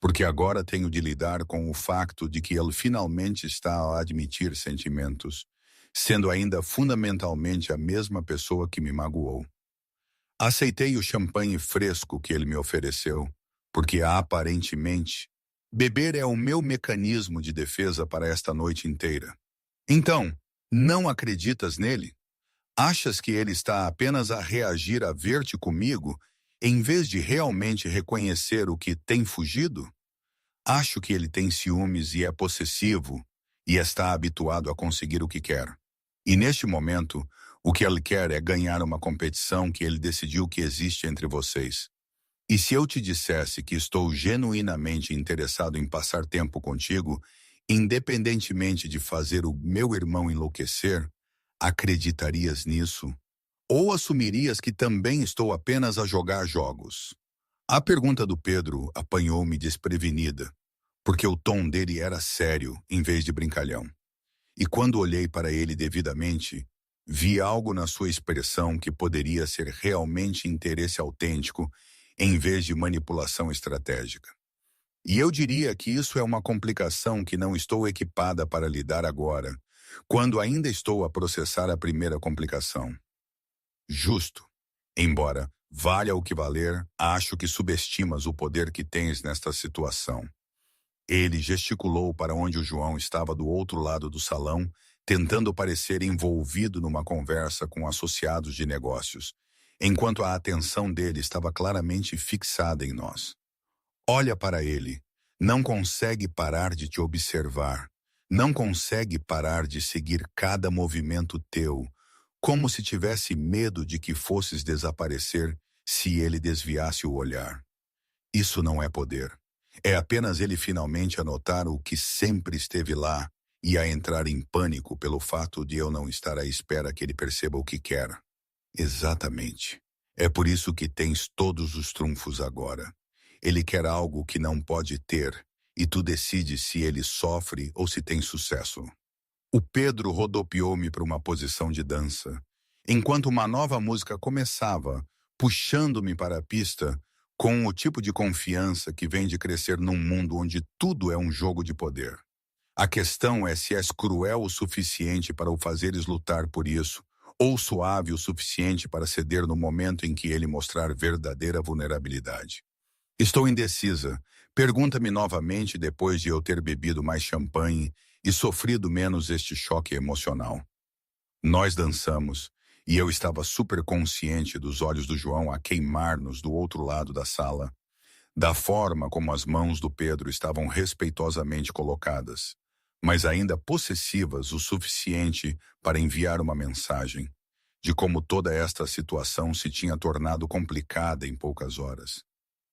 porque agora tenho de lidar com o facto de que ele finalmente está a admitir sentimentos, sendo ainda fundamentalmente a mesma pessoa que me magoou. Aceitei o champanhe fresco que ele me ofereceu, porque aparentemente beber é o meu mecanismo de defesa para esta noite inteira. Então, não acreditas nele? Achas que ele está apenas a reagir a ver-te comigo, em vez de realmente reconhecer o que tem fugido? Acho que ele tem ciúmes e é possessivo, e está habituado a conseguir o que quer. E neste momento, o que ele quer é ganhar uma competição que ele decidiu que existe entre vocês. E se eu te dissesse que estou genuinamente interessado em passar tempo contigo, independentemente de fazer o meu irmão enlouquecer, acreditarias nisso? Ou assumirias que também estou apenas a jogar jogos? A pergunta do Pedro apanhou-me desprevenida, porque o tom dele era sério em vez de brincalhão. E quando olhei para ele devidamente, vi algo na sua expressão que poderia ser realmente interesse autêntico, em vez de manipulação estratégica. E eu diria que isso é uma complicação que não estou equipada para lidar agora, quando ainda estou a processar a primeira complicação. Justo. Embora valha o que valer, acho que subestimas o poder que tens nesta situação. Ele gesticulou para onde o João estava do outro lado do salão, tentando parecer envolvido numa conversa com associados de negócios, enquanto a atenção dele estava claramente fixada em nós. Olha para ele. Não consegue parar de te observar. Não consegue parar de seguir cada movimento teu, como se tivesse medo de que fosses desaparecer se ele desviasse o olhar. Isso não é poder. É apenas ele finalmente a notar o que sempre esteve lá e a entrar em pânico pelo fato de eu não estar à espera que ele perceba o que quer. Exatamente. É por isso que tens todos os trunfos agora. Ele quer algo que não pode ter, e tu decides se ele sofre ou se tem sucesso. O Pedro rodopiou-me para uma posição de dança, enquanto uma nova música começava, puxando-me para a pista, com o tipo de confiança que vem de crescer num mundo onde tudo é um jogo de poder. A questão é se és cruel o suficiente para o fazeres lutar por isso, ou suave o suficiente para ceder no momento em que ele mostrar verdadeira vulnerabilidade. Estou indecisa. Pergunta-me novamente depois de eu ter bebido mais champanhe e sofrido menos este choque emocional. Nós dançamos, e eu estava super consciente dos olhos do João a queimar-nos do outro lado da sala, da forma como as mãos do Pedro estavam respeitosamente colocadas, mas ainda possessivas o suficiente para enviar uma mensagem de como toda esta situação se tinha tornado complicada em poucas horas.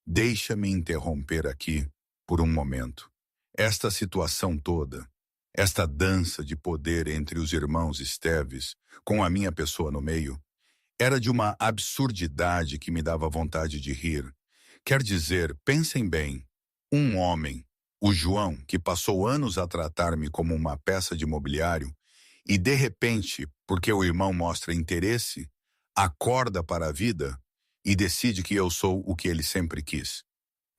Deixa-me interromper aqui por um momento. Esta situação toda, esta dança de poder entre os irmãos Esteves, com a minha pessoa no meio, era de uma absurdidade que me dava vontade de rir. Quer dizer, pensem bem, um homem, o João, que passou anos a tratar-me como uma peça de mobiliário, e de repente, porque o irmão mostra interesse, acorda para a vida e decide que eu sou o que ele sempre quis.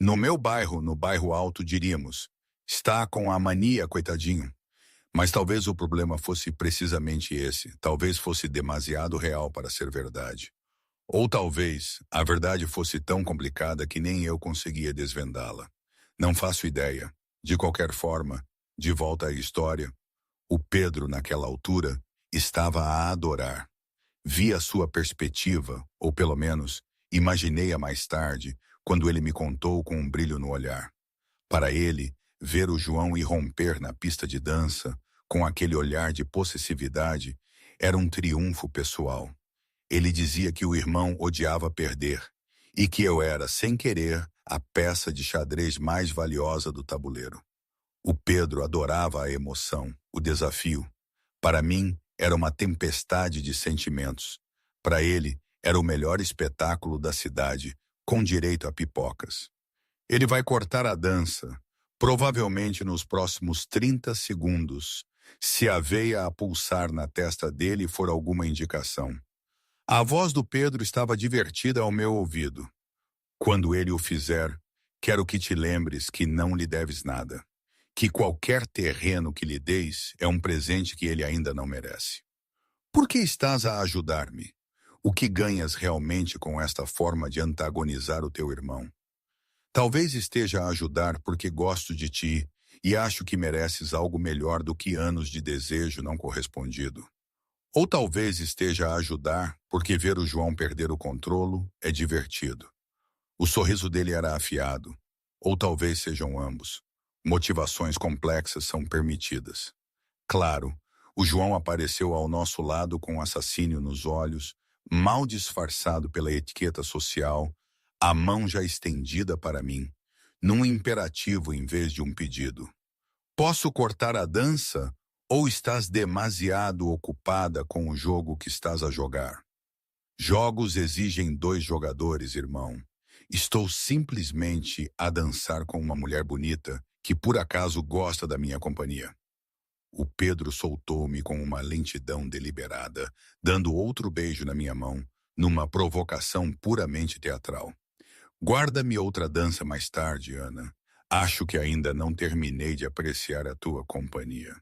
No meu bairro, no bairro alto, diríamos, está com a mania, coitadinho. Mas talvez o problema fosse precisamente esse. Talvez fosse demasiado real para ser verdade. Ou talvez a verdade fosse tão complicada que nem eu conseguia desvendá-la. Não faço ideia. De qualquer forma, de volta à história, o Pedro, naquela altura, estava a adorar. Vi a sua perspectiva, ou pelo menos, imaginei-a mais tarde, quando ele me contou com um brilho no olhar. Para ele, ver o João irromper na pista de dança, com aquele olhar de possessividade, era um triunfo pessoal. Ele dizia que o irmão odiava perder, e que eu era, sem querer, a peça de xadrez mais valiosa do tabuleiro. O Pedro adorava a emoção, o desafio. Para mim, era uma tempestade de sentimentos. Para ele, era o melhor espetáculo da cidade, com direito a pipocas. Ele vai cortar a dança, provavelmente nos próximos 30 segundos, se a veia a pulsar na testa dele for alguma indicação. A voz do Pedro estava divertida ao meu ouvido. Quando ele o fizer, quero que te lembres que não lhe deves nada, que qualquer terreno que lhe deis é um presente que ele ainda não merece. Por que estás a ajudar-me? O que ganhas realmente com esta forma de antagonizar o teu irmão? Talvez esteja a ajudar porque gosto de ti e acho que mereces algo melhor do que anos de desejo não correspondido. Ou talvez esteja a ajudar porque ver o João perder o controlo é divertido. O sorriso dele era afiado. Ou talvez sejam ambos. Motivações complexas são permitidas. Claro, o João apareceu ao nosso lado com assassínio nos olhos, mal disfarçado pela etiqueta social, a mão já estendida para mim, num imperativo em vez de um pedido. Posso cortar a dança ou estás demasiado ocupada com o jogo que estás a jogar? Jogos exigem 2 jogadores, irmão. Estou simplesmente a dançar com uma mulher bonita que por acaso gosta da minha companhia. O Pedro soltou-me com uma lentidão deliberada, dando outro beijo na minha mão, numa provocação puramente teatral. Guarda-me outra dança mais tarde, Ana. Acho que ainda não terminei de apreciar a tua companhia.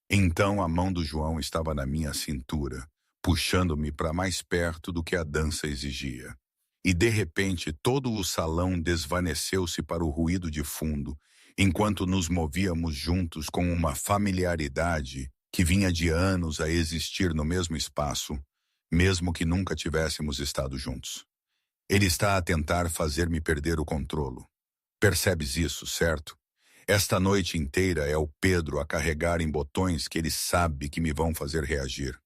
Então a mão do João estava na minha cintura, puxando-me para mais perto do que a dança exigia. E de repente todo o salão desvaneceu-se para o ruído de fundo, enquanto nos movíamos juntos com uma familiaridade que vinha de anos a existir no mesmo espaço, mesmo que nunca tivéssemos estado juntos. Ele está a tentar fazer-me perder o controlo. Percebes isso, certo? Esta noite inteira é o Pedro a carregar em botões que ele sabe que me vão fazer reagir.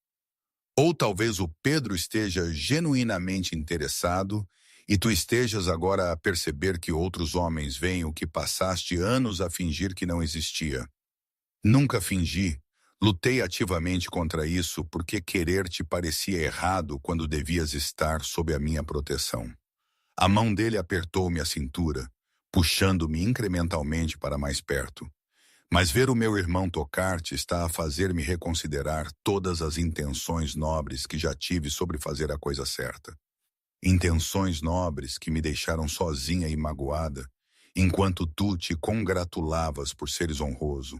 Ou talvez o Pedro esteja genuinamente interessado e tu estejas agora a perceber que outros homens veem o que passaste anos a fingir que não existia. Nunca fingi. Lutei ativamente contra isso porque querer te parecia errado quando devias estar sob a minha proteção. A mão dele apertou-me a cintura, puxando-me incrementalmente para mais perto. Mas ver o meu irmão tocar-te está a fazer-me reconsiderar todas as intenções nobres que já tive sobre fazer a coisa certa. Intenções nobres que me deixaram sozinha e magoada, enquanto tu te congratulavas por seres honroso.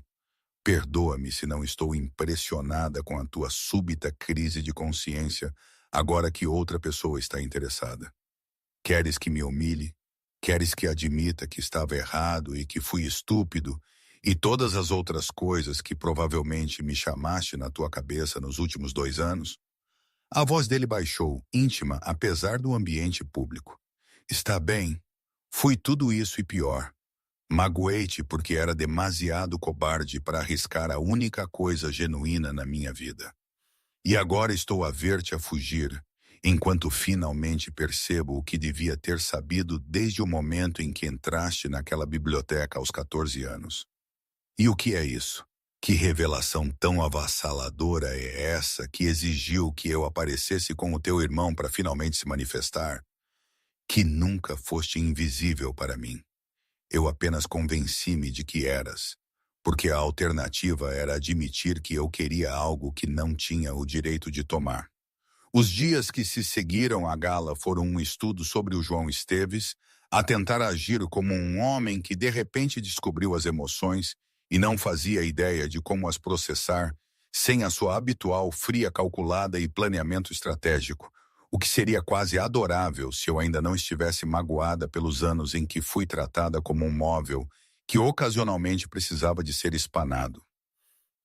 Perdoa-me se não estou impressionada com a tua súbita crise de consciência agora que outra pessoa está interessada. Queres que me humilhe? Queres que admita que estava errado e que fui estúpido e todas as outras coisas que provavelmente me chamaste na tua cabeça nos últimos 2 anos? A voz dele baixou, íntima, apesar do ambiente público. Está bem. Fui tudo isso e pior. Magoei-te porque era demasiado cobarde para arriscar a única coisa genuína na minha vida. E agora estou a ver-te a fugir, enquanto finalmente percebo o que devia ter sabido desde o momento em que entraste naquela biblioteca aos 14 anos. E o que é isso? Que revelação tão avassaladora é essa que exigiu que eu aparecesse com o teu irmão para finalmente se manifestar? Que nunca foste invisível para mim. Eu apenas convenci-me de que eras, porque a alternativa era admitir que eu queria algo que não tinha o direito de tomar. Os dias que se seguiram à gala foram um estudo sobre o João Esteves, a tentar agir como um homem que de repente descobriu as emoções e não fazia ideia de como as processar sem a sua habitual fria calculada e planeamento estratégico, o que seria quase adorável se eu ainda não estivesse magoada pelos anos em que fui tratada como um móvel que ocasionalmente precisava de ser espanado.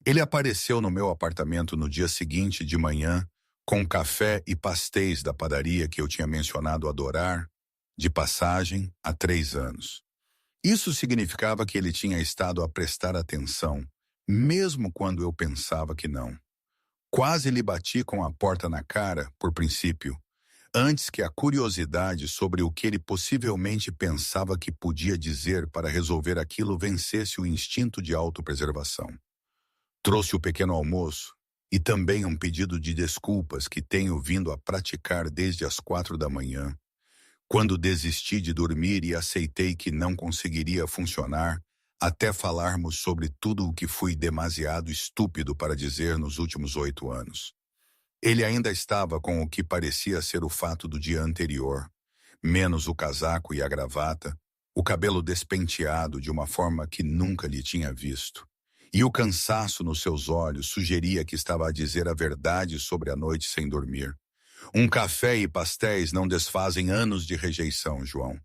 Ele apareceu no meu apartamento no dia seguinte de manhã, com café e pastéis da padaria que eu tinha mencionado adorar, de passagem há 3 anos. Isso significava que ele tinha estado a prestar atenção, mesmo quando eu pensava que não. Quase lhe bati com a porta na cara, por princípio, antes que a curiosidade sobre o que ele possivelmente pensava que podia dizer para resolver aquilo vencesse o instinto de autopreservação. Trouxe o pequeno almoço e também um pedido de desculpas que tenho vindo a praticar desde as 4 da manhã, quando desisti de dormir e aceitei que não conseguiria funcionar até falarmos sobre tudo o que fui demasiado estúpido para dizer nos últimos 8 anos. Ele ainda estava com o que parecia ser o fato do dia anterior, menos o casaco e a gravata, o cabelo despenteado de uma forma que nunca lhe tinha visto. E o cansaço nos seus olhos sugeria que estava a dizer a verdade sobre a noite sem dormir. Um café e pastéis não desfazem anos de rejeição, João.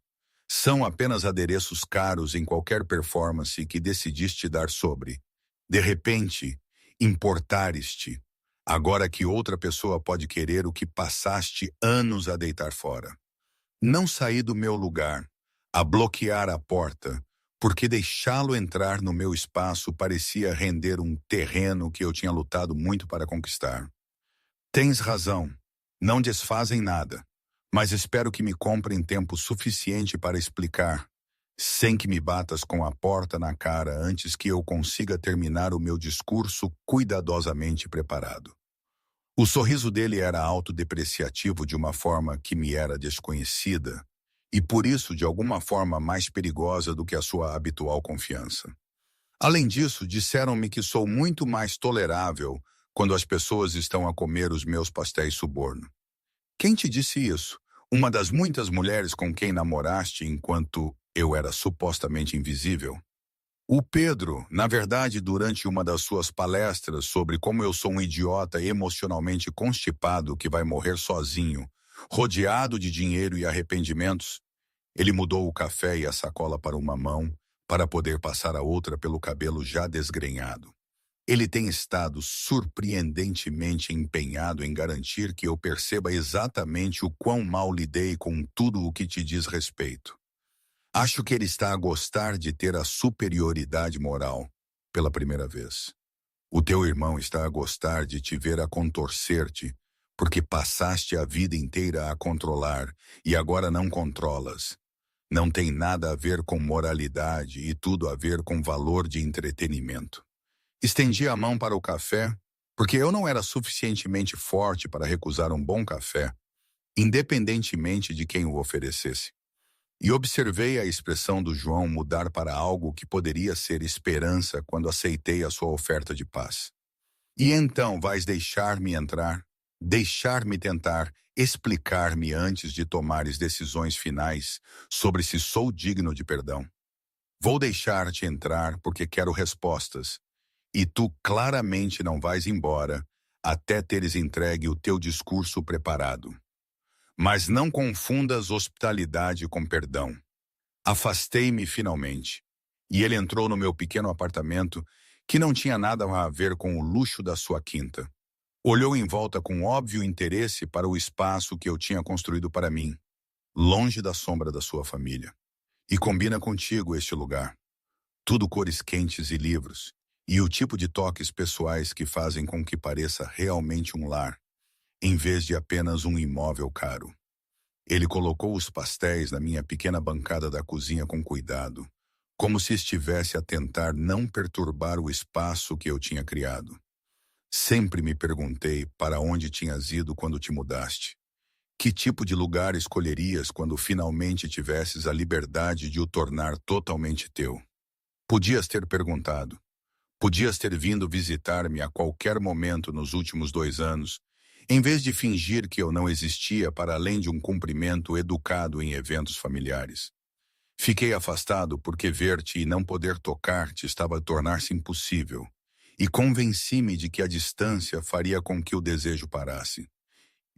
São apenas adereços caros em qualquer performance que decidiste dar sobre. De repente, importares-te, agora que outra pessoa pode querer o que passaste anos a deitar fora. Não saí do meu lugar, a bloquear a porta, porque deixá-lo entrar no meu espaço parecia render um terreno que eu tinha lutado muito para conquistar. Tens razão, não desfazem nada, mas espero que me comprem tempo suficiente para explicar, sem que me batas com a porta na cara antes que eu consiga terminar o meu discurso cuidadosamente preparado. O sorriso dele era autodepreciativo de uma forma que me era desconhecida, e por isso de alguma forma mais perigosa do que a sua habitual confiança. Além disso, disseram-me que sou muito mais tolerável quando as pessoas estão a comer os meus pastéis suborno. Quem te disse isso? Uma das muitas mulheres com quem namoraste enquanto eu era supostamente invisível? O Pedro, na verdade, durante uma das suas palestras sobre como eu sou um idiota emocionalmente constipado que vai morrer sozinho, rodeado de dinheiro e arrependimentos, ele mudou o café e a sacola para uma mão, para poder passar a outra pelo cabelo já desgrenhado. Ele tem estado surpreendentemente empenhado em garantir que eu perceba exatamente o quão mal lidei com tudo o que te diz respeito. Acho que ele está a gostar de ter a superioridade moral pela primeira vez. O teu irmão está a gostar de te ver a contorcer-te, porque passaste a vida inteira a controlar e agora não controlas. Não tem nada a ver com moralidade e tudo a ver com valor de entretenimento. Estendi a mão para o café, porque eu não era suficientemente forte para recusar um bom café, independentemente de quem o oferecesse. E observei a expressão do João mudar para algo que poderia ser esperança quando aceitei a sua oferta de paz. E então vais deixar-me entrar, deixar-me tentar explicar-me antes de tomares decisões finais sobre se sou digno de perdão. Vou deixar-te entrar porque quero respostas, e tu claramente não vais embora até teres entregue o teu discurso preparado. Mas não confundas hospitalidade com perdão. Afastei-me finalmente, e ele entrou no meu pequeno apartamento, que não tinha nada a ver com o luxo da sua quinta. Olhou em volta com óbvio interesse para o espaço que eu tinha construído para mim, longe da sombra da sua família. E combina contigo este lugar. Tudo cores quentes e livros, e o tipo de toques pessoais que fazem com que pareça realmente um lar, em vez de apenas um imóvel caro. Ele colocou os pastéis na minha pequena bancada da cozinha com cuidado, como se estivesse a tentar não perturbar o espaço que eu tinha criado. Sempre me perguntei para onde tinhas ido quando te mudaste. Que tipo de lugar escolherias quando finalmente tivesses a liberdade de o tornar totalmente teu? Podias ter perguntado. Podias ter vindo visitar-me a qualquer momento nos últimos 2 anos, em vez de fingir que eu não existia para além de um cumprimento educado em eventos familiares. Fiquei afastado porque ver-te e não poder tocar-te estava a tornar-se impossível, e convenci-me de que a distância faria com que o desejo parasse.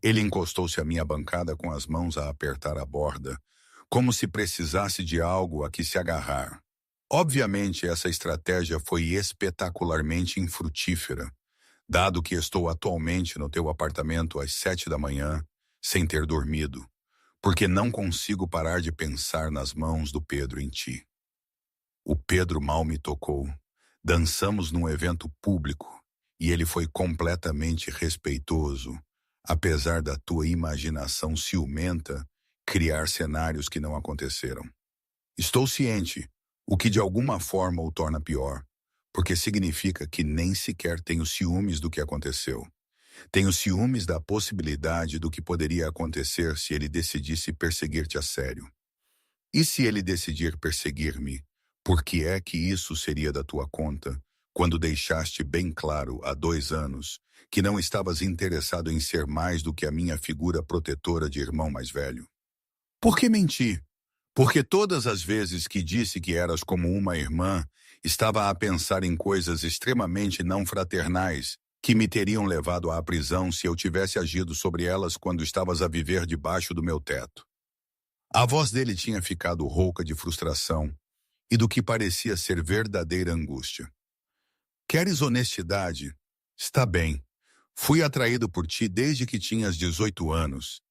Ele encostou-se à minha bancada com as mãos a apertar a borda, como se precisasse de algo a que se agarrar. Obviamente, essa estratégia foi espetacularmente infrutífera, dado que estou atualmente no teu apartamento às 7 da manhã, sem ter dormido, porque não consigo parar de pensar nas mãos do Pedro em ti. O Pedro mal me tocou. Dançamos num evento público, e ele foi completamente respeitoso, apesar da tua imaginação ciumenta criar cenários que não aconteceram. Estou ciente, o que de alguma forma o torna pior, porque significa que nem sequer tenho ciúmes do que aconteceu. Tenho ciúmes da possibilidade do que poderia acontecer se ele decidisse perseguir-te a sério. E se ele decidir perseguir-me, por que é que isso seria da tua conta, quando deixaste bem claro há 2 anos que não estavas interessado em ser mais do que a minha figura protetora de irmão mais velho? Por que menti? Porque todas as vezes que disse que eras como uma irmã, estava a pensar em coisas extremamente não fraternais que me teriam levado à prisão se eu tivesse agido sobre elas quando estavas a viver debaixo do meu teto. A voz dele tinha ficado rouca de frustração e do que parecia ser verdadeira angústia. Queres honestidade? Está bem. Fui atraído por ti desde que tinhas 18 anos,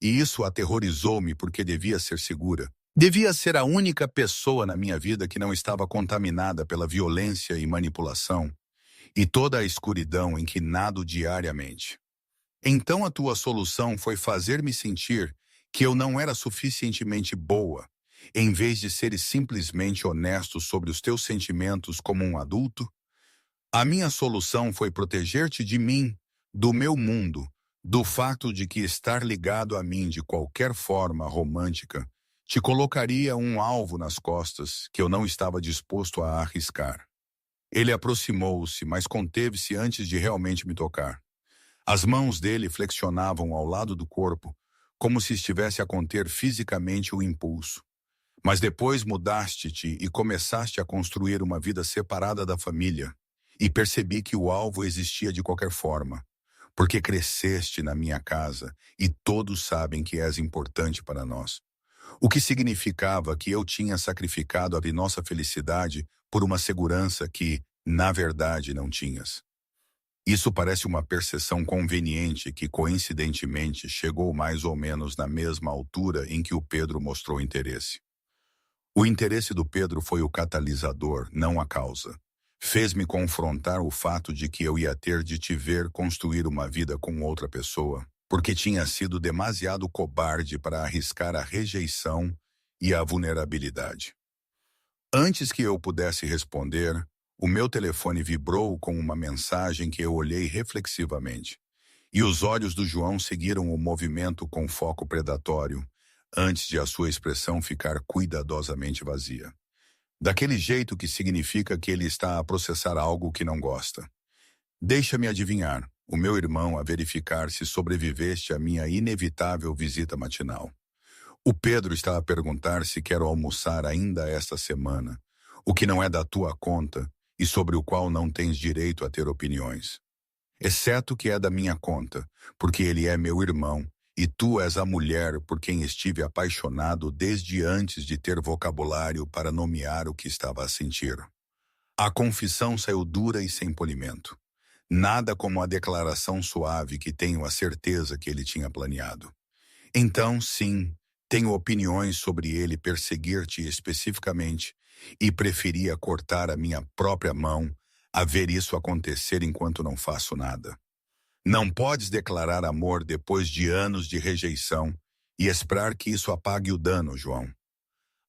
e isso aterrorizou-me porque devia ser segura. Devia ser a única pessoa na minha vida que não estava contaminada pela violência e manipulação, e toda a escuridão em que nado diariamente. Então a tua solução foi fazer-me sentir que eu não era suficientemente boa, em vez de seres simplesmente honesto sobre os teus sentimentos como um adulto? A minha solução foi proteger-te de mim, do meu mundo, do fato de que estar ligado a mim de qualquer forma romântica te colocaria um alvo nas costas que eu não estava disposto a arriscar. Ele aproximou-se, mas conteve-se antes de realmente me tocar. As mãos dele flexionavam ao lado do corpo, como se estivesse a conter fisicamente o impulso. Mas depois mudaste-te e começaste a construir uma vida separada da família, e percebi que o alvo existia de qualquer forma, porque cresceste na minha casa e todos sabem que és importante para nós. O que significava que eu tinha sacrificado a nossa felicidade por uma segurança que, na verdade, não tinhas. Isso parece uma percepção conveniente que, coincidentemente, chegou mais ou menos na mesma altura em que o Pedro mostrou interesse. O interesse do Pedro foi o catalisador, não a causa. Fez-me confrontar o fato de que eu ia ter de te ver construir uma vida com outra pessoa, porque tinha sido demasiado cobarde para arriscar a rejeição e a vulnerabilidade. Antes que eu pudesse responder, o meu telefone vibrou com uma mensagem que eu olhei reflexivamente, e os olhos do João seguiram o movimento com foco predatório, antes de a sua expressão ficar cuidadosamente vazia. Daquele jeito que significa que ele está a processar algo que não gosta. Deixa-me adivinhar, o meu irmão a verificar se sobreviveste à minha inevitável visita matinal. O Pedro está a perguntar se quero almoçar ainda esta semana, o que não é da tua conta e sobre o qual não tens direito a ter opiniões. Exceto que é da minha conta, porque ele é meu irmão, e tu és a mulher por quem estive apaixonado desde antes de ter vocabulário para nomear o que estava a sentir. A confissão saiu dura e sem polimento. Nada como a declaração suave que tenho a certeza que ele tinha planeado. Então, sim, tenho opiniões sobre ele perseguir-te especificamente, e preferia cortar a minha própria mão a ver isso acontecer enquanto não faço nada. Não podes declarar amor depois de anos de rejeição e esperar que isso apague o dano, João.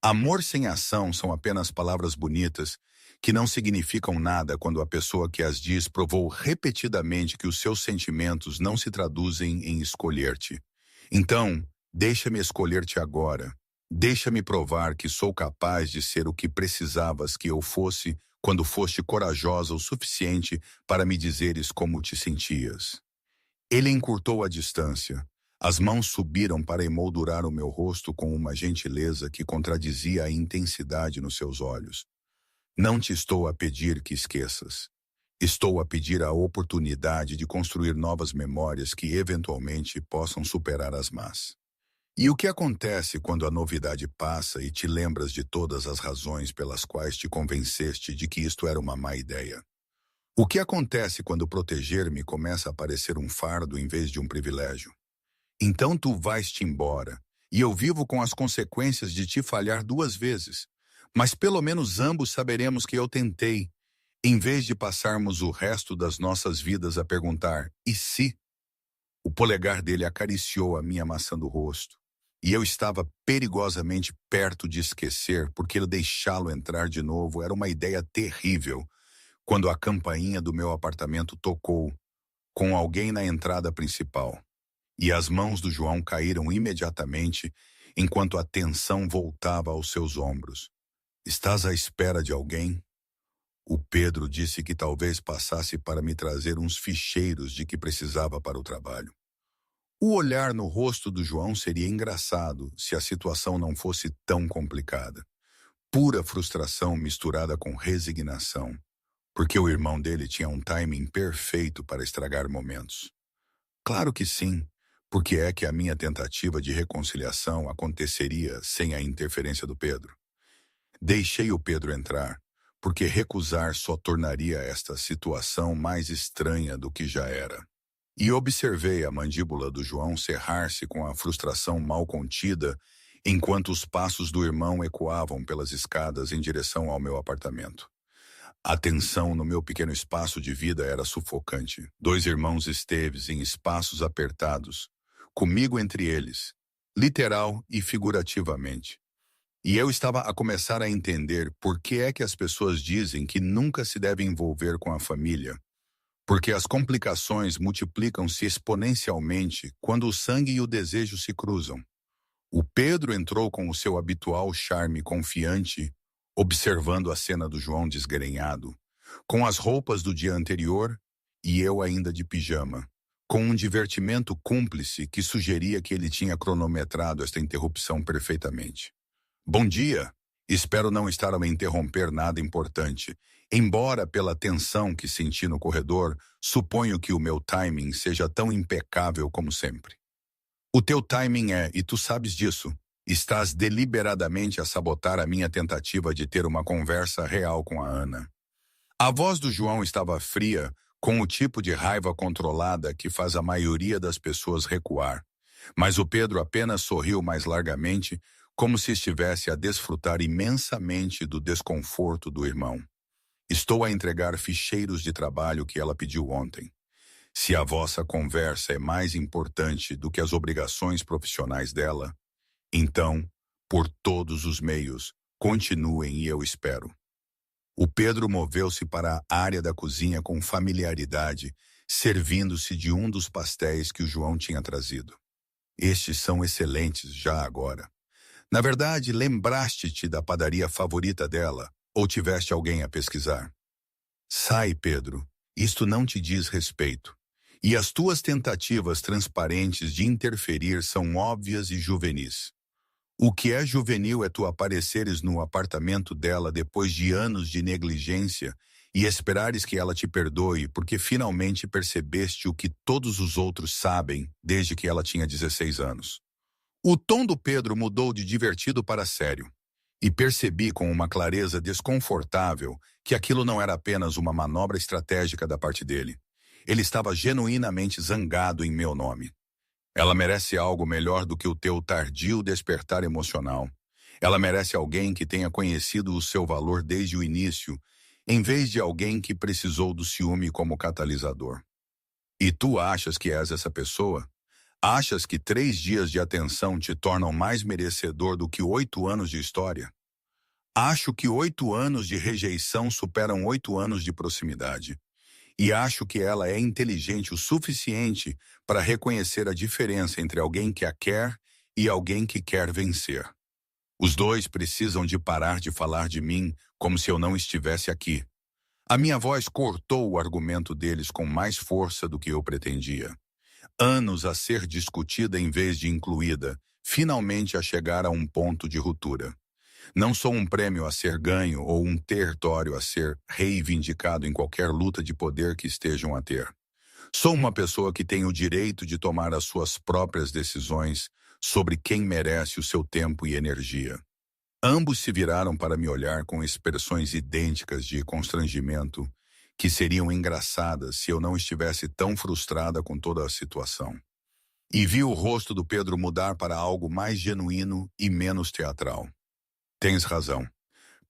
Amor sem ação são apenas palavras bonitas que não significam nada quando a pessoa que as diz provou repetidamente que os seus sentimentos não se traduzem em escolher-te. Então, deixa-me escolher-te agora. Deixa-me provar que sou capaz de ser o que precisavas que eu fosse quando foste corajosa o suficiente para me dizeres como te sentias. Ele encurtou a distância. As mãos subiram para emoldurar o meu rosto com uma gentileza que contradizia a intensidade nos seus olhos. Não te estou a pedir que esqueças. Estou a pedir a oportunidade de construir novas memórias que eventualmente possam superar as más. E o que acontece quando a novidade passa e te lembras de todas as razões pelas quais te convenceste de que isto era uma má ideia? O que acontece quando proteger-me começa a parecer um fardo em vez de um privilégio? Então tu vais-te embora, e eu vivo com as consequências de te falhar 2 vezes. Mas pelo menos ambos saberemos que eu tentei, em vez de passarmos o resto das nossas vidas a perguntar, e se? O polegar dele acariciou a minha maçã do rosto, e eu estava perigosamente perto de esquecer, porque deixá-lo entrar de novo era uma ideia terrível, quando a campainha do meu apartamento tocou, com alguém na entrada principal. E as mãos do João caíram imediatamente, enquanto a tensão voltava aos seus ombros. Estás à espera de alguém? O Pedro disse que talvez passasse para me trazer uns ficheiros de que precisava para o trabalho. O olhar no rosto do João seria engraçado se a situação não fosse tão complicada. Pura frustração misturada com resignação, porque o irmão dele tinha um timing perfeito para estragar momentos. Claro que sim, porque é que a minha tentativa de reconciliação aconteceria sem a interferência do Pedro. Deixei o Pedro entrar, porque recusar só tornaria esta situação mais estranha do que já era. E observei a mandíbula do João cerrar-se com a frustração mal contida, enquanto os passos do irmão ecoavam pelas escadas em direção ao meu apartamento. A tensão no meu pequeno espaço de vida era sufocante. 2 irmãos Esteves em espaços apertados, comigo entre eles, literal e figurativamente. E eu estava a começar a entender por que é que as pessoas dizem que nunca se deve envolver com a família. Porque as complicações multiplicam-se exponencialmente quando o sangue e o desejo se cruzam. O Pedro entrou com o seu habitual charme confiante, observando a cena do João desgrenhado, com as roupas do dia anterior e eu ainda de pijama, com um divertimento cúmplice que sugeria que ele tinha cronometrado esta interrupção perfeitamente. Bom dia! Espero não estar a me interromper nada importante, embora pela tensão que senti no corredor, suponho que o meu timing seja tão impecável como sempre. O teu timing é, e tu sabes disso, estás deliberadamente a sabotar a minha tentativa de ter uma conversa real com a Ana. A voz do João estava fria, com o tipo de raiva controlada que faz a maioria das pessoas recuar. Mas o Pedro apenas sorriu mais largamente, como se estivesse a desfrutar imensamente do desconforto do irmão. Estou a entregar ficheiros de trabalho que ela pediu ontem. Se a vossa conversa é mais importante do que as obrigações profissionais dela, então, por todos os meios, continuem e eu espero. O Pedro moveu-se para a área da cozinha com familiaridade, servindo-se de um dos pastéis que o João tinha trazido. Estes são excelentes já agora. Na verdade, lembraste-te da padaria favorita dela, ou tiveste alguém a pesquisar? Sai, Pedro, isto não te diz respeito. E as tuas tentativas transparentes de interferir são óbvias e juvenis. O que é juvenil é tu apareceres no apartamento dela depois de anos de negligência e esperares que ela te perdoe porque finalmente percebeste o que todos os outros sabem desde que ela tinha 16 anos. O tom do Pedro mudou de divertido para sério, e percebi com uma clareza desconfortável que aquilo não era apenas uma manobra estratégica da parte dele. Ele estava genuinamente zangado em meu nome. Ela merece algo melhor do que o teu tardio despertar emocional. Ela merece alguém que tenha conhecido o seu valor desde o início, em vez de alguém que precisou do ciúme como catalisador. E tu achas que és essa pessoa? Achas que 3 dias de atenção te tornam mais merecedor do que 8 anos de história? Acho que 8 anos de rejeição superam 8 anos de proximidade. E acho que ela é inteligente o suficiente para reconhecer a diferença entre alguém que a quer e alguém que quer vencer. Os dois precisam de parar de falar de mim como se eu não estivesse aqui. A minha voz cortou o argumento deles com mais força do que eu pretendia. Anos a ser discutida em vez de incluída, finalmente a chegar a um ponto de ruptura. Não sou um prêmio a ser ganho ou um território a ser reivindicado em qualquer luta de poder que estejam a ter. Sou uma pessoa que tem o direito de tomar as suas próprias decisões sobre quem merece o seu tempo e energia. Ambos se viraram para me olhar com expressões idênticas de constrangimento, que seriam engraçadas se eu não estivesse tão frustrada com toda a situação. E vi o rosto do Pedro mudar para algo mais genuíno e menos teatral. Tens razão.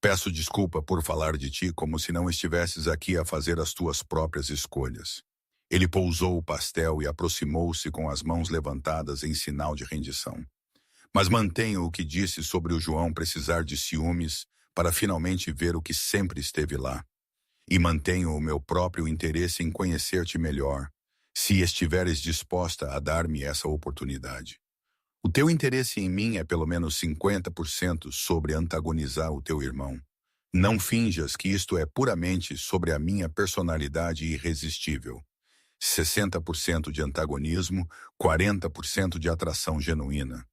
Peço desculpa por falar de ti como se não estivesses aqui a fazer as tuas próprias escolhas. Ele pousou o pastel e aproximou-se com as mãos levantadas em sinal de rendição. Mas mantenho o que disse sobre o João precisar de ciúmes para finalmente ver o que sempre esteve lá. E mantenho o meu próprio interesse em conhecer-te melhor, se estiveres disposta a dar-me essa oportunidade. O teu interesse em mim é pelo menos 50% sobre antagonizar o teu irmão. Não finjas que isto é puramente sobre a minha personalidade irresistível. 60% de antagonismo, 40% de atração genuína.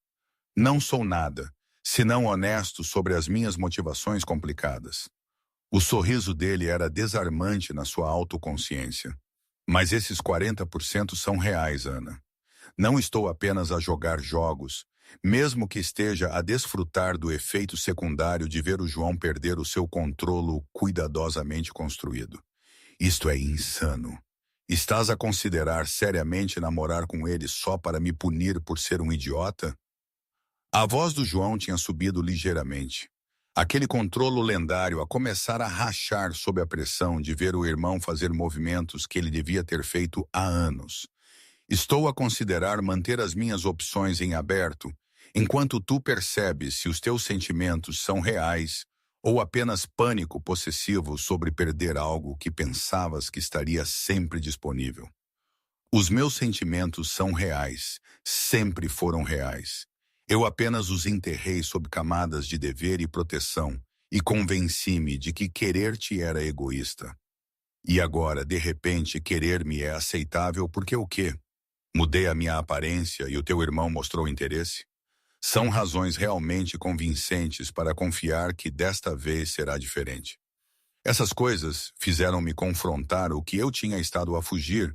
Não sou nada, senão honesto sobre as minhas motivações complicadas. O sorriso dele era desarmante na sua autoconsciência. Mas esses 40% são reais, Ana. Não estou apenas a jogar jogos, mesmo que esteja a desfrutar do efeito secundário de ver o João perder o seu controlo cuidadosamente construído. Isto é insano. Estás a considerar seriamente namorar com ele só para me punir por ser um idiota? A voz do João tinha subido ligeiramente. Aquele controlo lendário a começar a rachar sob a pressão de ver o irmão fazer movimentos que ele devia ter feito há anos. Estou a considerar manter as minhas opções em aberto, enquanto tu percebes se os teus sentimentos são reais ou apenas pânico possessivo sobre perder algo que pensavas que estaria sempre disponível. Os meus sentimentos são reais, sempre foram reais. Eu apenas os enterrei sob camadas de dever e proteção e convenci-me de que querer-te era egoísta. E agora, de repente, querer-me é aceitável porque o quê? Mudei a minha aparência e o teu irmão mostrou interesse? São razões realmente convincentes para confiar que desta vez será diferente. Essas coisas fizeram-me confrontar o que eu tinha estado a fugir,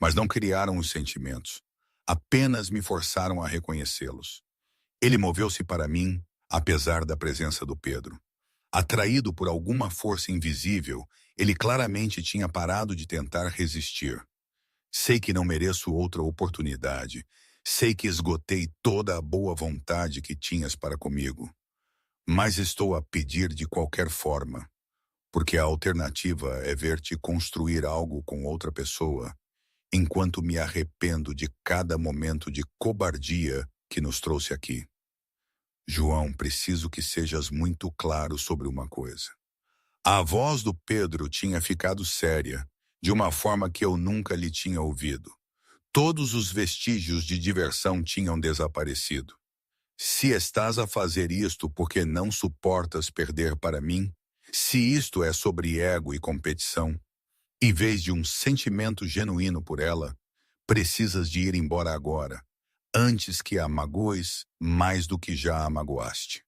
mas não criaram os sentimentos. Apenas me forçaram a reconhecê-los. Ele moveu-se para mim, apesar da presença do Pedro. Atraído por alguma força invisível, ele claramente tinha parado de tentar resistir. Sei que não mereço outra oportunidade. Sei que esgotei toda a boa vontade que tinhas para comigo. Mas estou a pedir de qualquer forma, porque a alternativa é ver-te construir algo com outra pessoa, enquanto me arrependo de cada momento de cobardia que nos trouxe aqui. João, preciso que sejas muito claro sobre uma coisa. A voz do Pedro tinha ficado séria, de uma forma que eu nunca lhe tinha ouvido. Todos os vestígios de diversão tinham desaparecido. Se estás a fazer isto porque não suportas perder para mim, se isto é sobre ego e competição, em vez de um sentimento genuíno por ela, precisas de ir embora agora, antes que a magoes mais do que já a magoaste.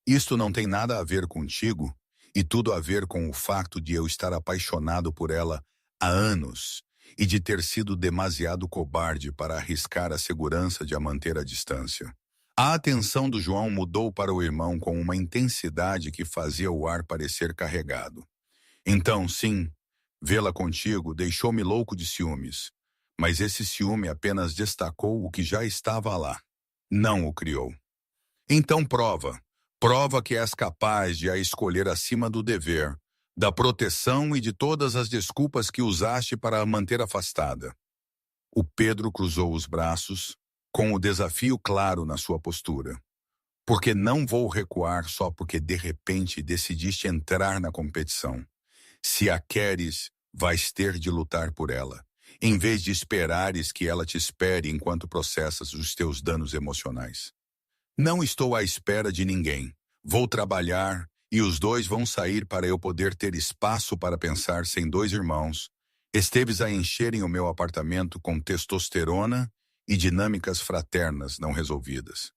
Isto não tem nada a ver contigo e tudo a ver com o facto de eu estar apaixonado por ela há anos e de ter sido demasiado cobarde para arriscar a segurança de a manter à distância. A atenção do João mudou para o irmão com uma intensidade que fazia o ar parecer carregado. Então, sim, vê-la contigo deixou-me louco de ciúmes, mas esse ciúme apenas destacou o que já estava lá. Não o criou. Então prova. Prova que és capaz de a escolher acima do dever, da proteção e de todas as desculpas que usaste para a manter afastada. O Pedro cruzou os braços, com o desafio claro na sua postura. Porque não vou recuar só porque de repente decidiste entrar na competição. Se a queres, vais ter de lutar por ela, em vez de esperares que ela te espere enquanto processas os teus danos emocionais. Não estou à espera de ninguém. Vou trabalhar e os dois vão sair para eu poder ter espaço para pensar sem dois irmãos. Esteves a encherem o meu apartamento com testosterona e dinâmicas fraternas não resolvidas.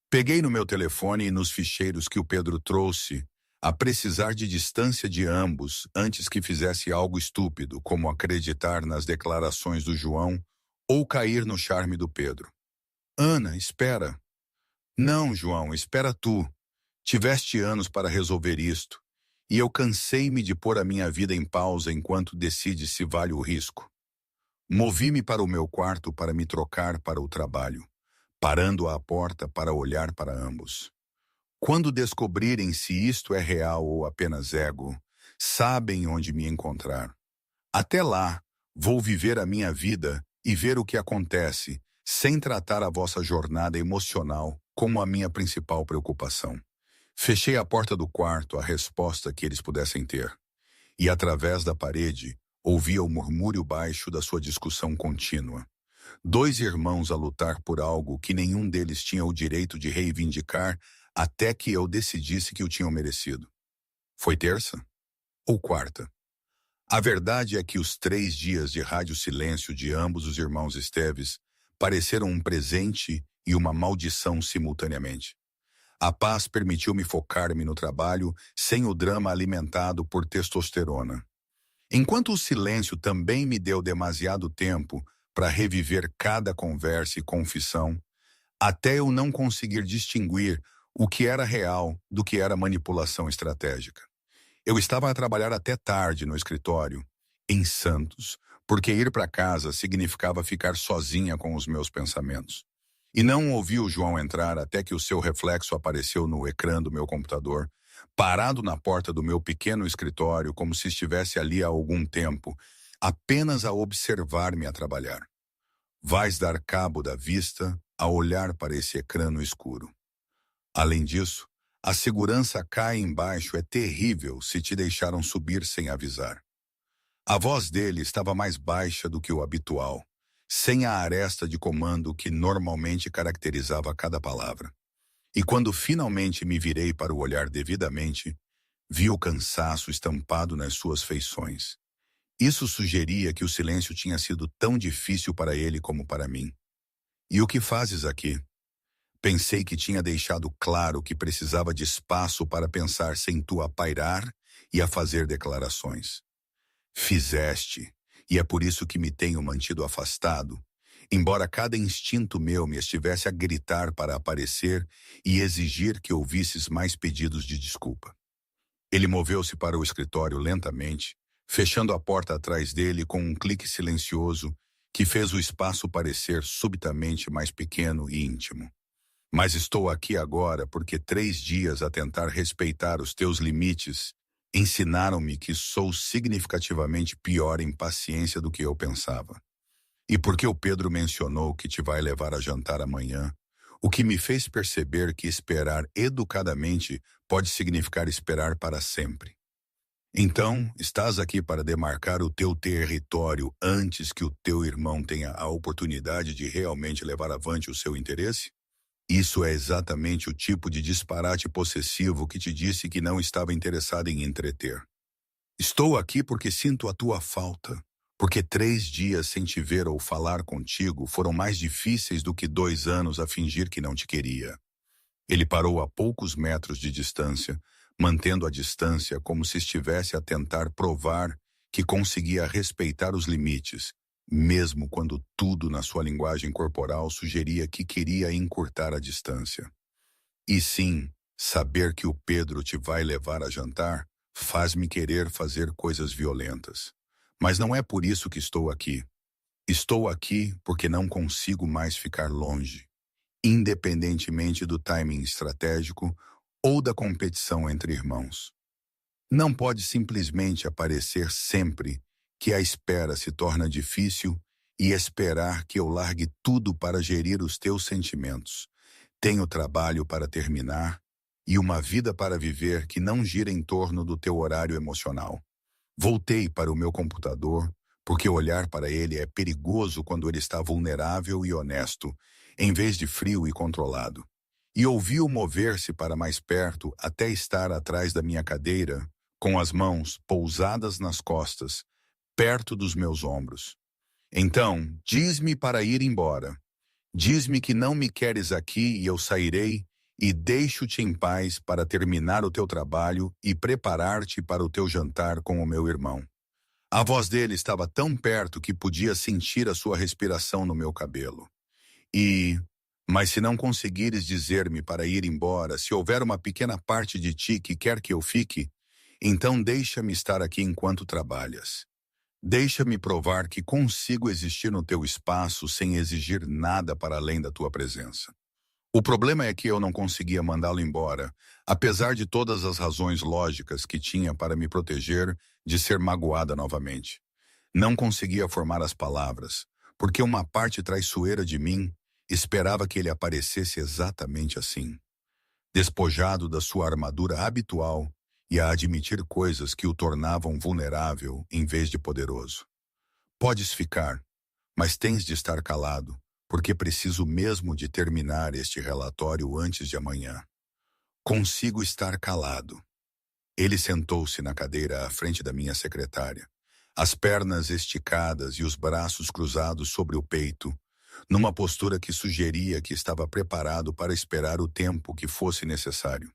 Peguei no meu telefone e nos ficheiros que o Pedro trouxe, a precisar de distância de ambos antes que fizesse algo estúpido, como acreditar nas declarações do João ou cair no charme do Pedro. Ana, espera. Não, João, espera tu. Tiveste anos para resolver isto, e eu cansei-me de pôr a minha vida em pausa enquanto decide se vale o risco. Movi-me para o meu quarto para me trocar para o trabalho, parando à porta para olhar para ambos. Quando descobrirem se isto é real ou apenas ego, sabem onde me encontrar. Até lá, vou viver a minha vida e ver o que acontece, sem tratar a vossa jornada emocional como a minha principal preocupação. Fechei a porta do quarto à resposta que eles pudessem ter, e através da parede, ouvia o murmúrio baixo da sua discussão contínua. Dois irmãos a lutar por algo que nenhum deles tinha o direito de reivindicar até que eu decidisse que o tinham merecido. Foi terça? Ou quarta? A verdade é que os 3 dias de rádio silêncio de ambos os irmãos Esteves pareceram um presente e uma maldição simultaneamente. A paz permitiu-me focar-me no trabalho sem o drama alimentado por testosterona. Enquanto o silêncio também me deu demasiado tempo para reviver cada conversa e confissão, até eu não conseguir distinguir o que era real do que era manipulação estratégica. Eu estava a trabalhar até tarde no escritório, em Santos, porque ir para casa significava ficar sozinha com os meus pensamentos. E não ouvi o João entrar até que o seu reflexo apareceu no ecrã do meu computador, parado na porta do meu pequeno escritório como se estivesse ali há algum tempo, apenas a observar-me a trabalhar. Vais dar cabo da vista a olhar para esse ecrã no escuro. Além disso, a segurança cá embaixo é terrível se te deixaram subir sem avisar. A voz dele estava mais baixa do que o habitual, sem a aresta de comando que normalmente caracterizava cada palavra. E quando finalmente me virei para o olhar devidamente, vi o cansaço estampado nas suas feições. Isso sugeria que o silêncio tinha sido tão difícil para ele como para mim. E o que fazes aqui? Pensei que tinha deixado claro que precisava de espaço para pensar sem tu a pairar e a fazer declarações. Fizeste, e é por isso que me tenho mantido afastado, embora cada instinto meu me estivesse a gritar para aparecer e exigir que ouvisses mais pedidos de desculpa. Ele moveu-se para o escritório lentamente, fechando a porta atrás dele com um clique silencioso que fez o espaço parecer subitamente mais pequeno e íntimo. Mas estou aqui agora porque 3 dias a tentar respeitar os teus limites ensinaram-me que sou significativamente pior em paciência do que eu pensava. E porque o Pedro mencionou que te vai levar a jantar amanhã, o que me fez perceber que esperar educadamente pode significar esperar para sempre. Então, estás aqui para demarcar o teu território antes que o teu irmão tenha a oportunidade de realmente levar avante o seu interesse? Isso é exatamente o tipo de disparate possessivo que te disse que não estava interessado em entreter. Estou aqui porque sinto a tua falta, porque 3 dias sem te ver ou falar contigo foram mais difíceis do que 2 anos a fingir que não te queria. Ele parou a poucos metros de distância, mantendo a distância como se estivesse a tentar provar que conseguia respeitar os limites, mesmo quando tudo na sua linguagem corporal sugeria que queria encurtar a distância. E sim, saber que o Pedro te vai levar a jantar faz-me querer fazer coisas violentas. Mas não é por isso que estou aqui. Estou aqui porque não consigo mais ficar longe. Independentemente do timing estratégico ou da competição entre irmãos. Não pode simplesmente aparecer sempre que a espera se torna difícil e esperar que eu largue tudo para gerir os teus sentimentos. Tenho trabalho para terminar e uma vida para viver que não gira em torno do teu horário emocional. Voltei para o meu computador, porque olhar para ele é perigoso quando ele está vulnerável e honesto, em vez de frio e controlado. E ouvi-o mover-se para mais perto até estar atrás da minha cadeira, com as mãos pousadas nas costas, perto dos meus ombros. Então, diz-me para ir embora. Diz-me que não me queres aqui e eu sairei e deixo-te em paz para terminar o teu trabalho e preparar-te para o teu jantar com o meu irmão. A voz dele estava tão perto que podia sentir a sua respiração no meu cabelo. Mas se não conseguires dizer-me para ir embora, se houver uma pequena parte de ti que quer que eu fique, então deixa-me estar aqui enquanto trabalhas. Deixa-me provar que consigo existir no teu espaço sem exigir nada para além da tua presença. O problema é que eu não conseguia mandá-lo embora, apesar de todas as razões lógicas que tinha para me proteger de ser magoada novamente. Não conseguia formar as palavras, porque uma parte traiçoeira de mim esperava que ele aparecesse exatamente assim, despojado da sua armadura habitual e a admitir coisas que o tornavam vulnerável em vez de poderoso. Podes ficar, mas tens de estar calado, porque preciso mesmo de terminar este relatório antes de amanhã. Consigo estar calado. Ele sentou-se na cadeira à frente da minha secretária, as pernas esticadas e os braços cruzados sobre o peito, numa postura que sugeria que estava preparado para esperar o tempo que fosse necessário.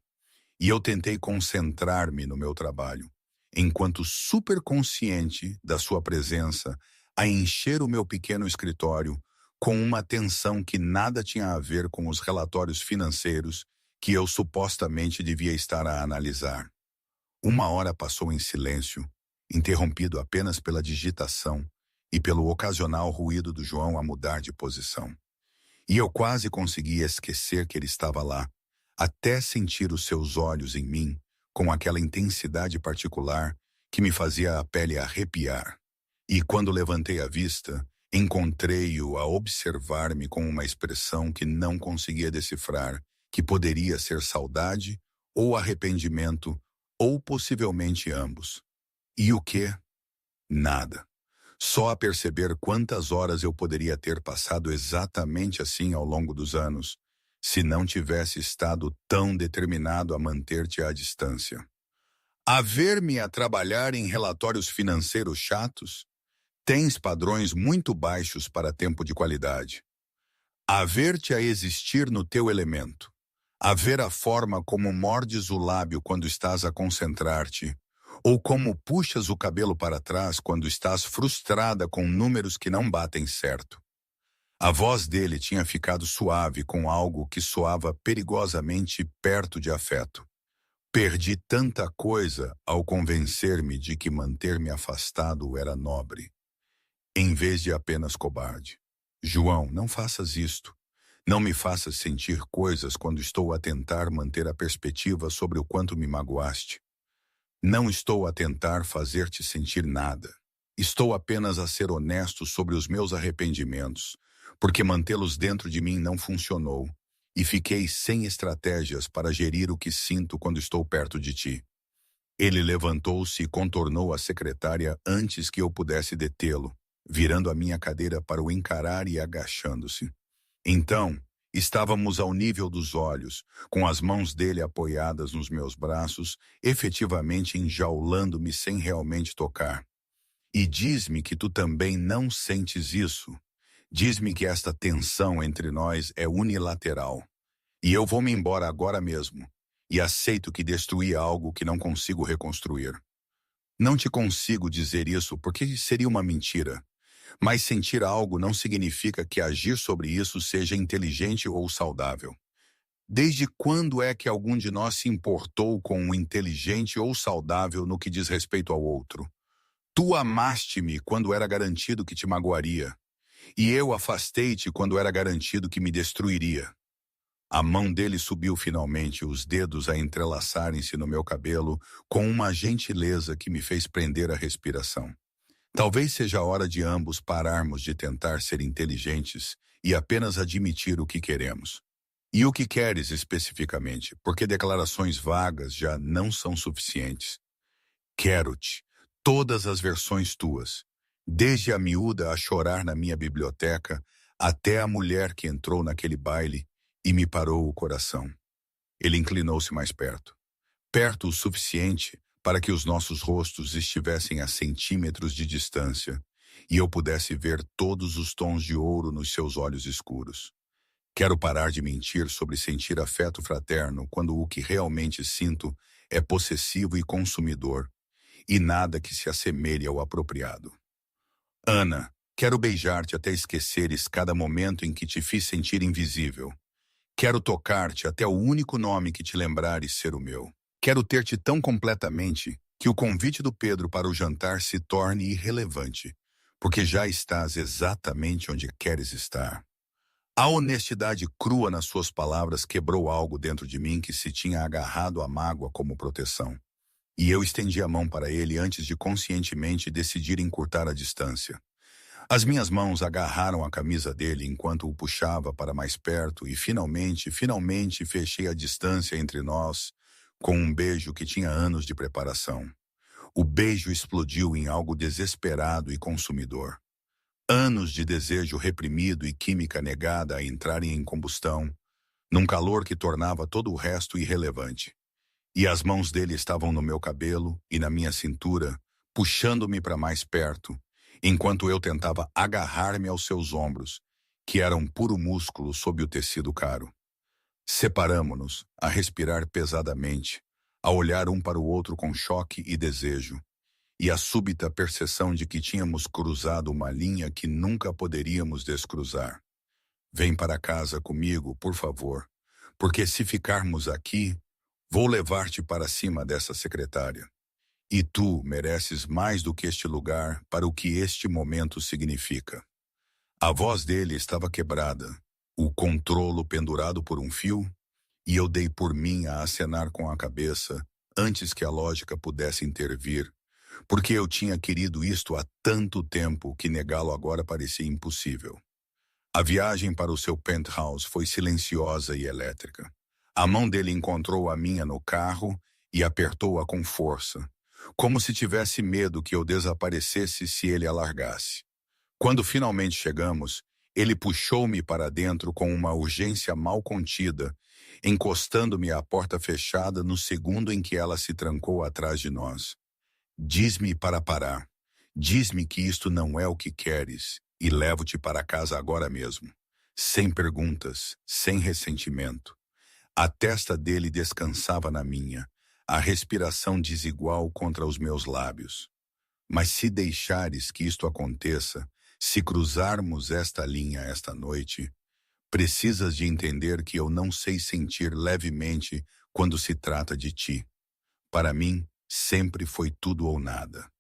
E eu tentei concentrar-me no meu trabalho, enquanto superconsciente da sua presença, a encher o meu pequeno escritório com uma atenção que nada tinha a ver com os relatórios financeiros que eu supostamente devia estar a analisar. Uma hora passou em silêncio, interrompido apenas pela digitação e pelo ocasional ruído do João a mudar de posição. E eu quase conseguia esquecer que ele estava lá, até sentir os seus olhos em mim, com aquela intensidade particular que me fazia a pele arrepiar. E quando levantei a vista, encontrei-o a observar-me com uma expressão que não conseguia decifrar, que poderia ser saudade ou arrependimento, ou possivelmente ambos. E o quê? Nada. Só a perceber quantas horas eu poderia ter passado exatamente assim ao longo dos anos, se não tivesse estado tão determinado a manter-te à distância. A ver-me a trabalhar em relatórios financeiros chatos, tens padrões muito baixos para tempo de qualidade. A ver-te a existir no teu elemento, a ver a forma como mordes o lábio quando estás a concentrar-te, ou como puxas o cabelo para trás quando estás frustrada com números que não batem certo. A voz dele tinha ficado suave com algo que soava perigosamente perto de afeto. Perdi tanta coisa ao convencer-me de que manter-me afastado era nobre, em vez de apenas cobarde. João, não faças isto. Não me faças sentir coisas quando estou a tentar manter a perspectiva sobre o quanto me magoaste. Não estou a tentar fazer-te sentir nada. Estou apenas a ser honesto sobre os meus arrependimentos, porque mantê-los dentro de mim não funcionou, e fiquei sem estratégias para gerir o que sinto quando estou perto de ti. Ele levantou-se e contornou a secretária antes que eu pudesse detê-lo, virando a minha cadeira para o encarar e agachando-se. Então, estávamos ao nível dos olhos, com as mãos dele apoiadas nos meus braços, efetivamente enjaulando-me sem realmente tocar. E diz-me que tu também não sentes isso. Diz-me que esta tensão entre nós é unilateral. E eu vou-me embora agora mesmo, e aceito que destruí algo que não consigo reconstruir. Não te consigo dizer isso porque seria uma mentira. Mas sentir algo não significa que agir sobre isso seja inteligente ou saudável. Desde quando é que algum de nós se importou com o inteligente ou saudável no que diz respeito ao outro? Tu amaste-me quando era garantido que te magoaria, e eu afastei-te quando era garantido que me destruiria. A mão dele subiu finalmente, os dedos a entrelaçarem-se no meu cabelo com uma gentileza que me fez prender a respiração. Talvez seja a hora de ambos pararmos de tentar ser inteligentes e apenas admitir o que queremos. E o que queres especificamente, porque declarações vagas já não são suficientes. Quero-te, todas as versões tuas, desde a miúda a chorar na minha biblioteca, até a mulher que entrou naquele baile e me parou o coração. Ele inclinou-se mais perto. Perto o suficiente para que os nossos rostos estivessem a centímetros de distância e eu pudesse ver todos os tons de ouro nos seus olhos escuros. Quero parar de mentir sobre sentir afeto fraterno quando o que realmente sinto é possessivo e consumidor, e nada que se assemelhe ao apropriado. Ana, quero beijar-te até esqueceres cada momento em que te fiz sentir invisível. Quero tocar-te até o único nome que te lembrares ser o meu. Quero ter-te tão completamente que o convite do Pedro para o jantar se torne irrelevante, porque já estás exatamente onde queres estar. A honestidade crua nas suas palavras quebrou algo dentro de mim que se tinha agarrado à mágoa como proteção. E eu estendi a mão para ele antes de conscientemente decidir encurtar a distância. As minhas mãos agarraram a camisa dele enquanto o puxava para mais perto e finalmente fechei a distância entre nós com um beijo que tinha anos de preparação. O beijo explodiu em algo desesperado e consumidor. Anos de desejo reprimido e química negada a entrarem em combustão, num calor que tornava todo o resto irrelevante. E as mãos dele estavam no meu cabelo e na minha cintura, puxando-me para mais perto, enquanto eu tentava agarrar-me aos seus ombros, que eram puro músculo sob o tecido caro. Separamo-nos, a respirar pesadamente, a olhar um para o outro com choque e desejo, e a súbita percepção de que tínhamos cruzado uma linha que nunca poderíamos descruzar. Vem para casa comigo, por favor, porque se ficarmos aqui, vou levar-te para cima dessa secretária. E tu mereces mais do que este lugar para o que este momento significa. A voz dele estava quebrada, o controlo pendurado por um fio, e eu dei por mim a acenar com a cabeça antes que a lógica pudesse intervir, porque eu tinha querido isto há tanto tempo que negá-lo agora parecia impossível. A viagem para o seu penthouse foi silenciosa e elétrica. A mão dele encontrou a minha no carro e apertou-a com força, como se tivesse medo que eu desaparecesse se ele a largasse. Quando finalmente chegamos, ele puxou-me para dentro com uma urgência mal contida, encostando-me à porta fechada no segundo em que ela se trancou atrás de nós. Diz-me para parar. Diz-me que isto não é o que queres e levo-te para casa agora mesmo. Sem perguntas, sem ressentimento. A testa dele descansava na minha, a respiração desigual contra os meus lábios. Mas se deixares que isto aconteça, se cruzarmos esta linha esta noite, precisas de entender que eu não sei sentir levemente quando se trata de ti. Para mim, sempre foi tudo ou nada.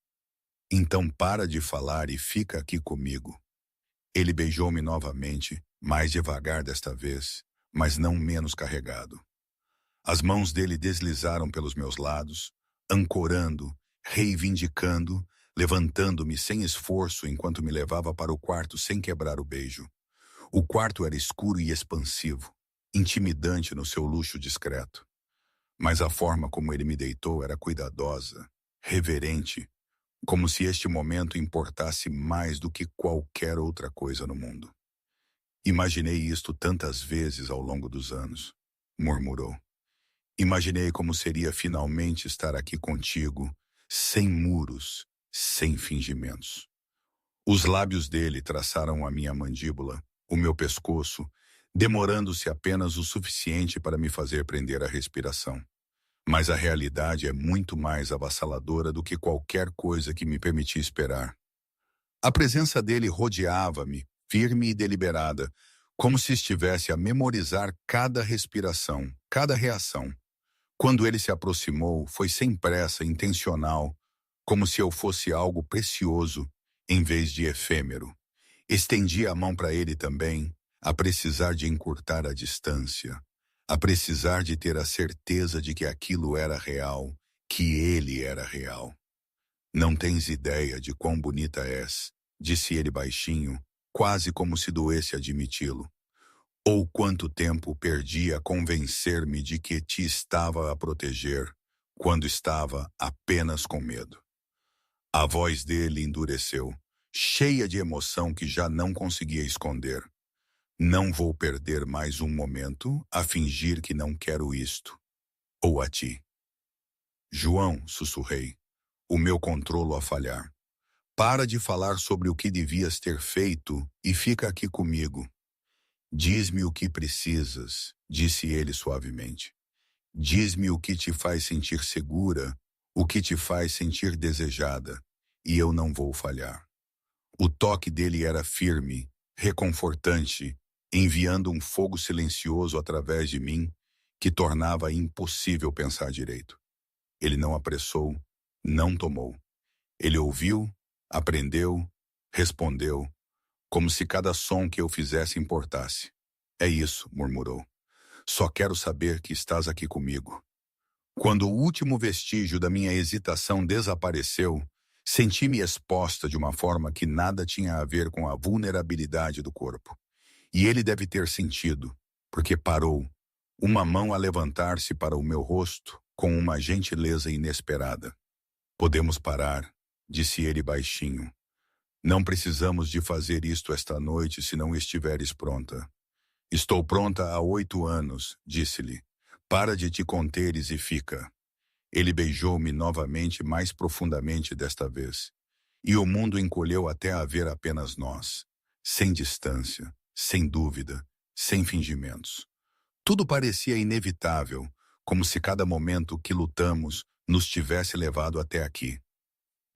Então para de falar e fica aqui comigo. Ele beijou-me novamente, mais devagar desta vez, mas não menos carregado. As mãos dele deslizaram pelos meus lados, ancorando, reivindicando, levantando-me sem esforço enquanto me levava para o quarto sem quebrar o beijo. O quarto era escuro e expansivo, intimidante no seu luxo discreto. Mas a forma como ele me deitou era cuidadosa, reverente, como se este momento importasse mais do que qualquer outra coisa no mundo. Imaginei isto tantas vezes ao longo dos anos, murmurou. Imaginei como seria finalmente estar aqui contigo, sem muros, sem fingimentos. Os lábios dele traçaram a minha mandíbula, o meu pescoço, demorando-se apenas o suficiente para me fazer prender a respiração. Mas a realidade é muito mais avassaladora do que qualquer coisa que me permitia esperar. A presença dele rodeava-me, firme e deliberada, como se estivesse a memorizar cada respiração, cada reação. Quando ele se aproximou, foi sem pressa, intencional, como se eu fosse algo precioso, em vez de efêmero. Estendi a mão para ele também, a precisar de encurtar a distância, a precisar de ter a certeza de que aquilo era real, que ele era real. Não tens ideia de quão bonita és, disse ele baixinho, quase como se doesse admiti-lo. Ou quanto tempo perdi a convencer-me de que te estava a proteger, quando estava apenas com medo. A voz dele endureceu, cheia de emoção que já não conseguia esconder. Não vou perder mais um momento a fingir que não quero isto. Ou a ti. João, sussurrei, o meu controlo a falhar. Para de falar sobre o que devias ter feito e fica aqui comigo. Diz-me o que precisas, disse ele suavemente. Diz-me o que te faz sentir segura, o que te faz sentir desejada, e eu não vou falhar. O toque dele era firme, reconfortante, enviando um fogo silencioso através de mim que tornava impossível pensar direito. Ele não apressou, não tomou. Ele ouviu, aprendeu, respondeu, como se cada som que eu fizesse importasse. É isso, murmurou. Só quero saber que estás aqui comigo. Quando o último vestígio da minha hesitação desapareceu, senti-me exposta de uma forma que nada tinha a ver com a vulnerabilidade do corpo. E ele deve ter sentido, porque parou, uma mão a levantar-se para o meu rosto com uma gentileza inesperada. Podemos parar, disse ele baixinho. Não precisamos de fazer isto esta noite se não estiveres pronta. Estou pronta há 8 anos, disse-lhe. Para de te conteres e fica. Ele beijou-me novamente mais profundamente desta vez. E o mundo encolheu até haver apenas nós. Sem distância, sem dúvida, sem fingimentos. Tudo parecia inevitável, como se cada momento que lutamos nos tivesse levado até aqui.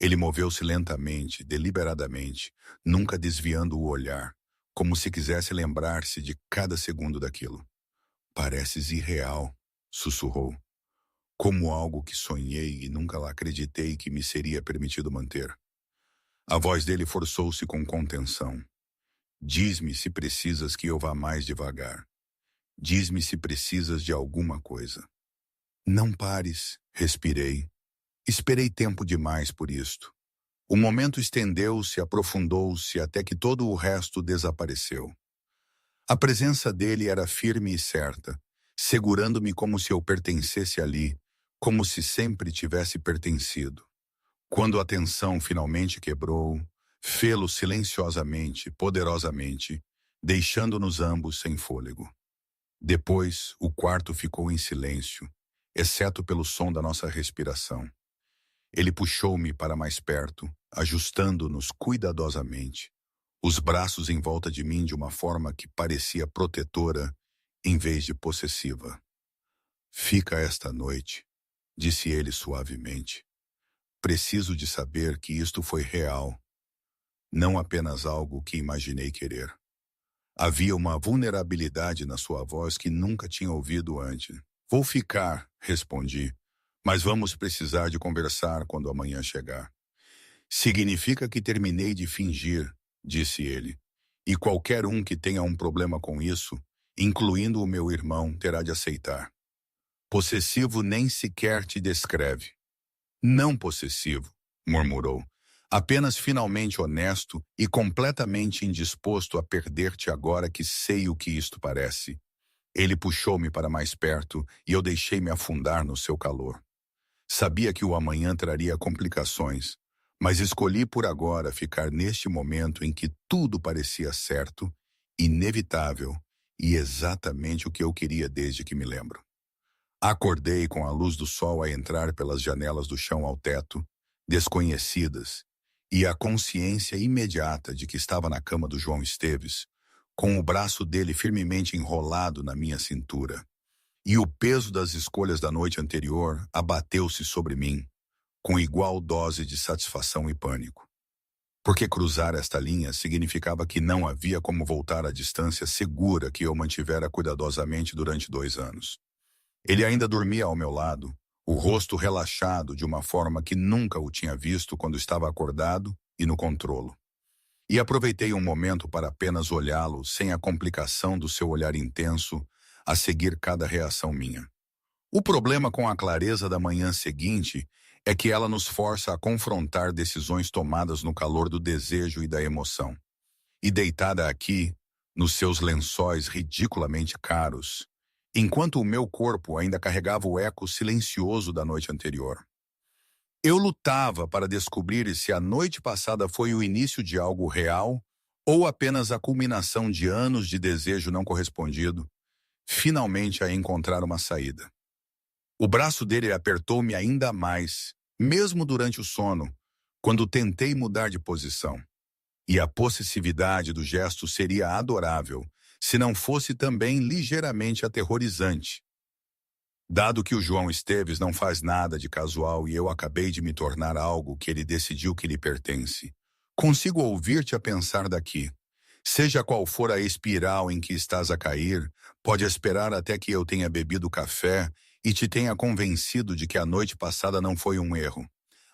Ele moveu-se lentamente, deliberadamente, nunca desviando o olhar, como se quisesse lembrar-se de cada segundo daquilo. Pareces irreal, sussurrou. Como algo que sonhei e nunca lá acreditei que me seria permitido manter. A voz dele forçou-se com contenção. Diz-me se precisas que eu vá mais devagar. Diz-me se precisas de alguma coisa. Não pares, respirei. Esperei tempo demais por isto. O momento estendeu-se, aprofundou-se até que todo o resto desapareceu. A presença dele era firme e certa, segurando-me como se eu pertencesse ali, como se sempre tivesse pertencido. Quando a tensão finalmente quebrou, fê-lo silenciosamente, poderosamente, deixando-nos ambos sem fôlego. Depois, o quarto ficou em silêncio, exceto pelo som da nossa respiração. Ele puxou-me para mais perto, ajustando-nos cuidadosamente, os braços em volta de mim de uma forma que parecia protetora em vez de possessiva. Fica esta noite, disse ele suavemente. Preciso de saber que isto foi real, não apenas algo que imaginei querer. Havia uma vulnerabilidade na sua voz que nunca tinha ouvido antes. Vou ficar, respondi, mas vamos precisar de conversar quando amanhã chegar. Significa que terminei de fingir, disse ele, e qualquer um que tenha um problema com isso, incluindo o meu irmão, terá de aceitar. Possessivo nem sequer te descreve. Não possessivo, murmurou, apenas finalmente honesto e completamente indisposto a perder-te agora que sei o que isto parece. Ele puxou-me para mais perto e eu deixei-me afundar no seu calor. Sabia que o amanhã traria complicações, mas escolhi por agora ficar neste momento em que tudo parecia certo, inevitável e exatamente o que eu queria desde que me lembro. Acordei com a luz do sol a entrar pelas janelas do chão ao teto, desconhecidas, e a consciência imediata de que estava na cama do João Esteves, com o braço dele firmemente enrolado na minha cintura. E o peso das escolhas da noite anterior abateu-se sobre mim, com igual dose de satisfação e pânico. Porque cruzar esta linha significava que não havia como voltar à distância segura que eu mantivera cuidadosamente durante 2 anos. Ele ainda dormia ao meu lado, o rosto relaxado de uma forma que nunca o tinha visto quando estava acordado e no controlo. E aproveitei um momento para apenas olhá-lo sem a complicação do seu olhar intenso, a seguir cada reação minha. O problema com a clareza da manhã seguinte é que ela nos força a confrontar decisões tomadas no calor do desejo e da emoção. E deitada aqui, nos seus lençóis ridiculamente caros, enquanto o meu corpo ainda carregava o eco silencioso da noite anterior. Eu lutava para descobrir se a noite passada foi o início de algo real ou apenas a culminação de anos de desejo não correspondido, finalmente a encontrar uma saída. O braço dele apertou-me ainda mais, mesmo durante o sono, quando tentei mudar de posição. E a possessividade do gesto seria adorável, se não fosse também ligeiramente aterrorizante. Dado que o João Esteves não faz nada de casual e eu acabei de me tornar algo que ele decidiu que lhe pertence, consigo ouvir-te a pensar daqui. Seja qual for a espiral em que estás a cair, pode esperar até que eu tenha bebido café e te tenha convencido de que a noite passada não foi um erro.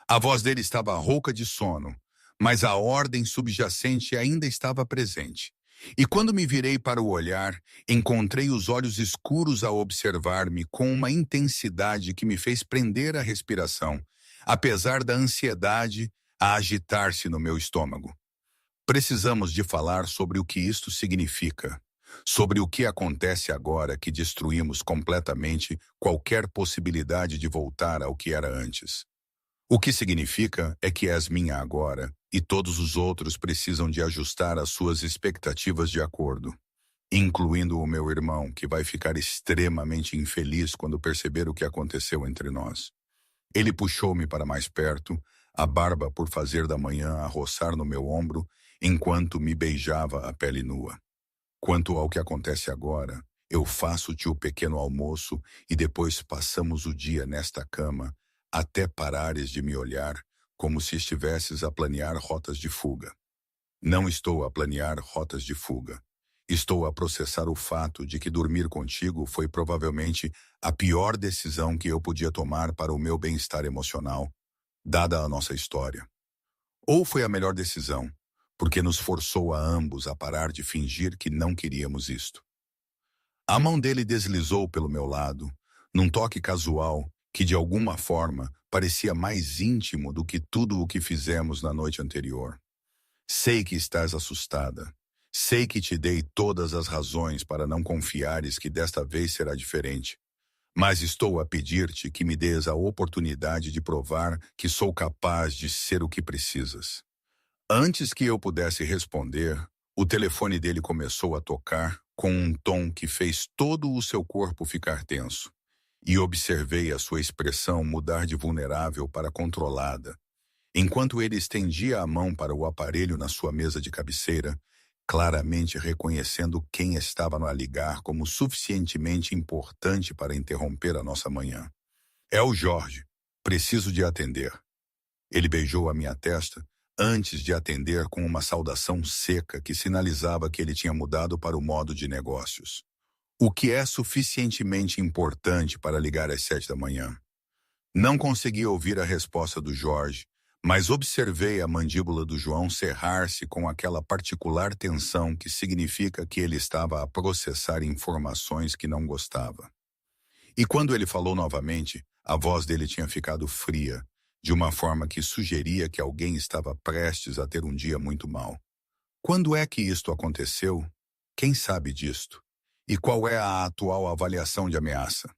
A voz dele estava rouca de sono, mas a ordem subjacente ainda estava presente. E quando me virei para o olhar, encontrei os olhos escuros a observar-me com uma intensidade que me fez prender a respiração, apesar da ansiedade a agitar-se no meu estômago. Precisamos de falar sobre o que isto significa, sobre o que acontece agora que destruímos completamente qualquer possibilidade de voltar ao que era antes. O que significa é que és minha agora, e todos os outros precisam de ajustar as suas expectativas de acordo, incluindo o meu irmão, que vai ficar extremamente infeliz quando perceber o que aconteceu entre nós. Ele puxou-me para mais perto, a barba por fazer da manhã a roçar no meu ombro, enquanto me beijava a pele nua. Quanto ao que acontece agora, eu faço-te o pequeno almoço e depois passamos o dia nesta cama, até parares de me olhar como se estivesses a planear rotas de fuga. Não estou a planear rotas de fuga. Estou a processar o fato de que dormir contigo foi provavelmente a pior decisão que eu podia tomar para o meu bem-estar emocional, dada a nossa história. Ou foi a melhor decisão, porque nos forçou a ambos a parar de fingir que não queríamos isto. A mão dele deslizou pelo meu lado, num toque casual que de alguma forma parecia mais íntimo do que tudo o que fizemos na noite anterior. Sei que estás assustada. Sei que te dei todas as razões para não confiares que desta vez será diferente. Mas estou a pedir-te que me dês a oportunidade de provar que sou capaz de ser o que precisas. Antes que eu pudesse responder, o telefone dele começou a tocar com um tom que fez todo o seu corpo ficar tenso. E observei a sua expressão mudar de vulnerável para controlada, enquanto ele estendia a mão para o aparelho na sua mesa de cabeceira, claramente reconhecendo quem estava a ligar como suficientemente importante para interromper a nossa manhã. É o Jorge. Preciso de atender. Ele beijou a minha testa antes de atender com uma saudação seca que sinalizava que ele tinha mudado para o modo de negócios. O que é suficientemente importante para ligar às 7 da manhã? Não consegui ouvir a resposta do Jorge, mas observei a mandíbula do João cerrar-se com aquela particular tensão que significa que ele estava a processar informações que não gostava. E quando ele falou novamente, a voz dele tinha ficado fria, de uma forma que sugeria que alguém estava prestes a ter um dia muito mau. Quando é que isto aconteceu? Quem sabe disto? E qual é a atual avaliação de ameaça?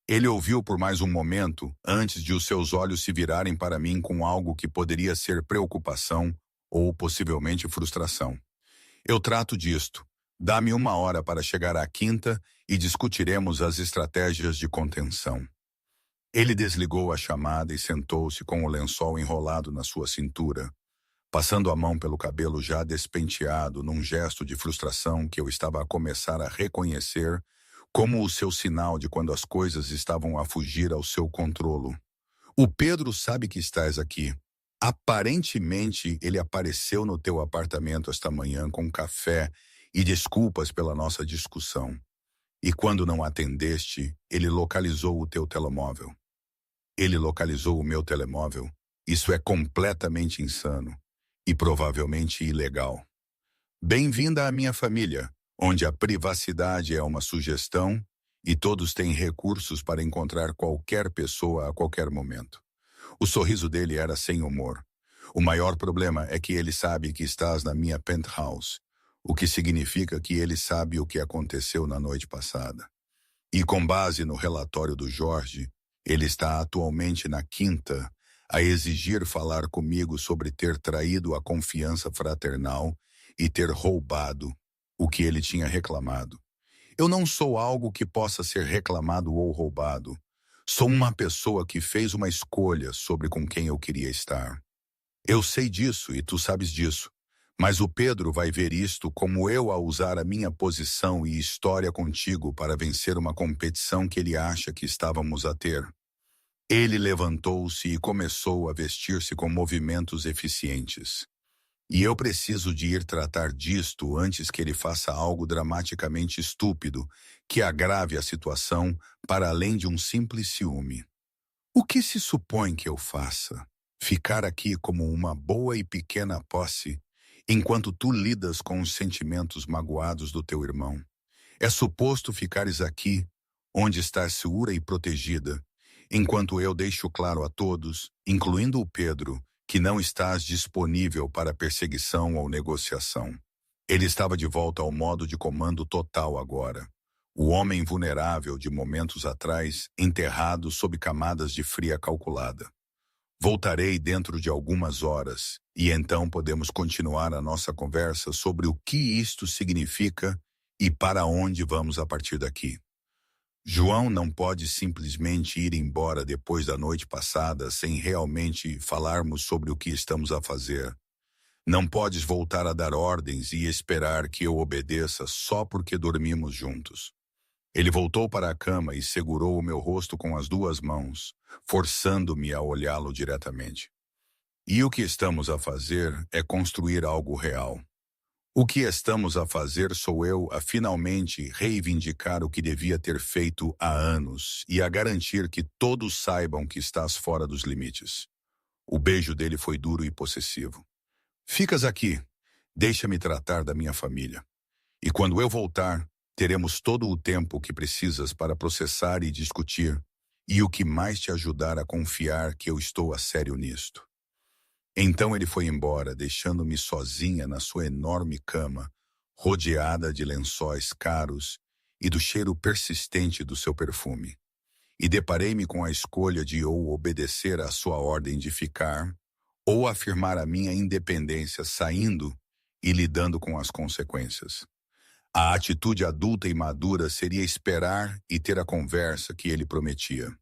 Ele ouviu por mais um momento, antes de os seus olhos se virarem para mim com algo que poderia ser preocupação ou possivelmente frustração. Eu trato disto. Dá-me 1 hora para chegar à quinta e discutiremos as estratégias de contenção. Ele desligou a chamada e sentou-se com o lençol enrolado na sua cintura, passando a mão pelo cabelo já despenteado num gesto de frustração que eu estava a começar a reconhecer como o seu sinal de quando as coisas estavam a fugir ao seu controlo. O Pedro sabe que estás aqui. Aparentemente, ele apareceu no teu apartamento esta manhã com café e desculpas pela nossa discussão. E quando não atendeste, ele localizou o teu telemóvel. Ele localizou o meu telemóvel. Isso é completamente insano. E provavelmente ilegal. Bem-vinda à minha família, onde a privacidade é uma sugestão e todos têm recursos para encontrar qualquer pessoa a qualquer momento. O sorriso dele era sem humor. O maior problema é que ele sabe que estás na minha penthouse, o que significa que ele sabe o que aconteceu na noite passada. E com base no relatório do Jorge, ele está atualmente na quinta a exigir falar comigo sobre ter traído a confiança fraternal e ter roubado o que ele tinha reclamado. Eu não sou algo que possa ser reclamado ou roubado. Sou uma pessoa que fez uma escolha sobre com quem eu queria estar. Eu sei disso e tu sabes disso. Mas o Pedro vai ver isto como eu a usar a minha posição e história contigo para vencer uma competição que ele acha que estávamos a ter. Ele levantou-se e começou a vestir-se com movimentos eficientes. E eu preciso de ir tratar disto antes que ele faça algo dramaticamente estúpido que agrave a situação para além de um simples ciúme. O que se supõe que eu faça? Ficar aqui como uma boa e pequena posse, enquanto tu lidas com os sentimentos magoados do teu irmão. É suposto ficares aqui, onde estás segura e protegida, enquanto eu deixo claro a todos, incluindo o Pedro, que não estás disponível para perseguição ou negociação. Ele estava de volta ao modo de comando total agora. O homem vulnerável de momentos atrás, enterrado sob camadas de fria calculada. Voltarei dentro de algumas horas, e então podemos continuar a nossa conversa sobre o que isto significa e para onde vamos a partir daqui. João não pode simplesmente ir embora depois da noite passada sem realmente falarmos sobre o que estamos a fazer. Não podes voltar a dar ordens e esperar que eu obedeça só porque dormimos juntos. Ele voltou para a cama e segurou o meu rosto com as duas mãos, forçando-me a olhá-lo diretamente. E o que estamos a fazer é construir algo real. O que estamos a fazer sou eu a finalmente reivindicar o que devia ter feito há anos e a garantir que todos saibam que estás fora dos limites. O beijo dele foi duro e possessivo. Ficas aqui, deixa-me tratar da minha família. E quando eu voltar, teremos todo o tempo que precisas para processar e discutir, e o que mais te ajudar a confiar que eu estou a sério nisto. Então ele foi embora, deixando-me sozinha na sua enorme cama, rodeada de lençóis caros e do cheiro persistente do seu perfume. E deparei-me com a escolha de ou obedecer à sua ordem de ficar, ou afirmar a minha independência saindo e lidando com as consequências. A atitude adulta e madura seria esperar e ter a conversa que ele prometia.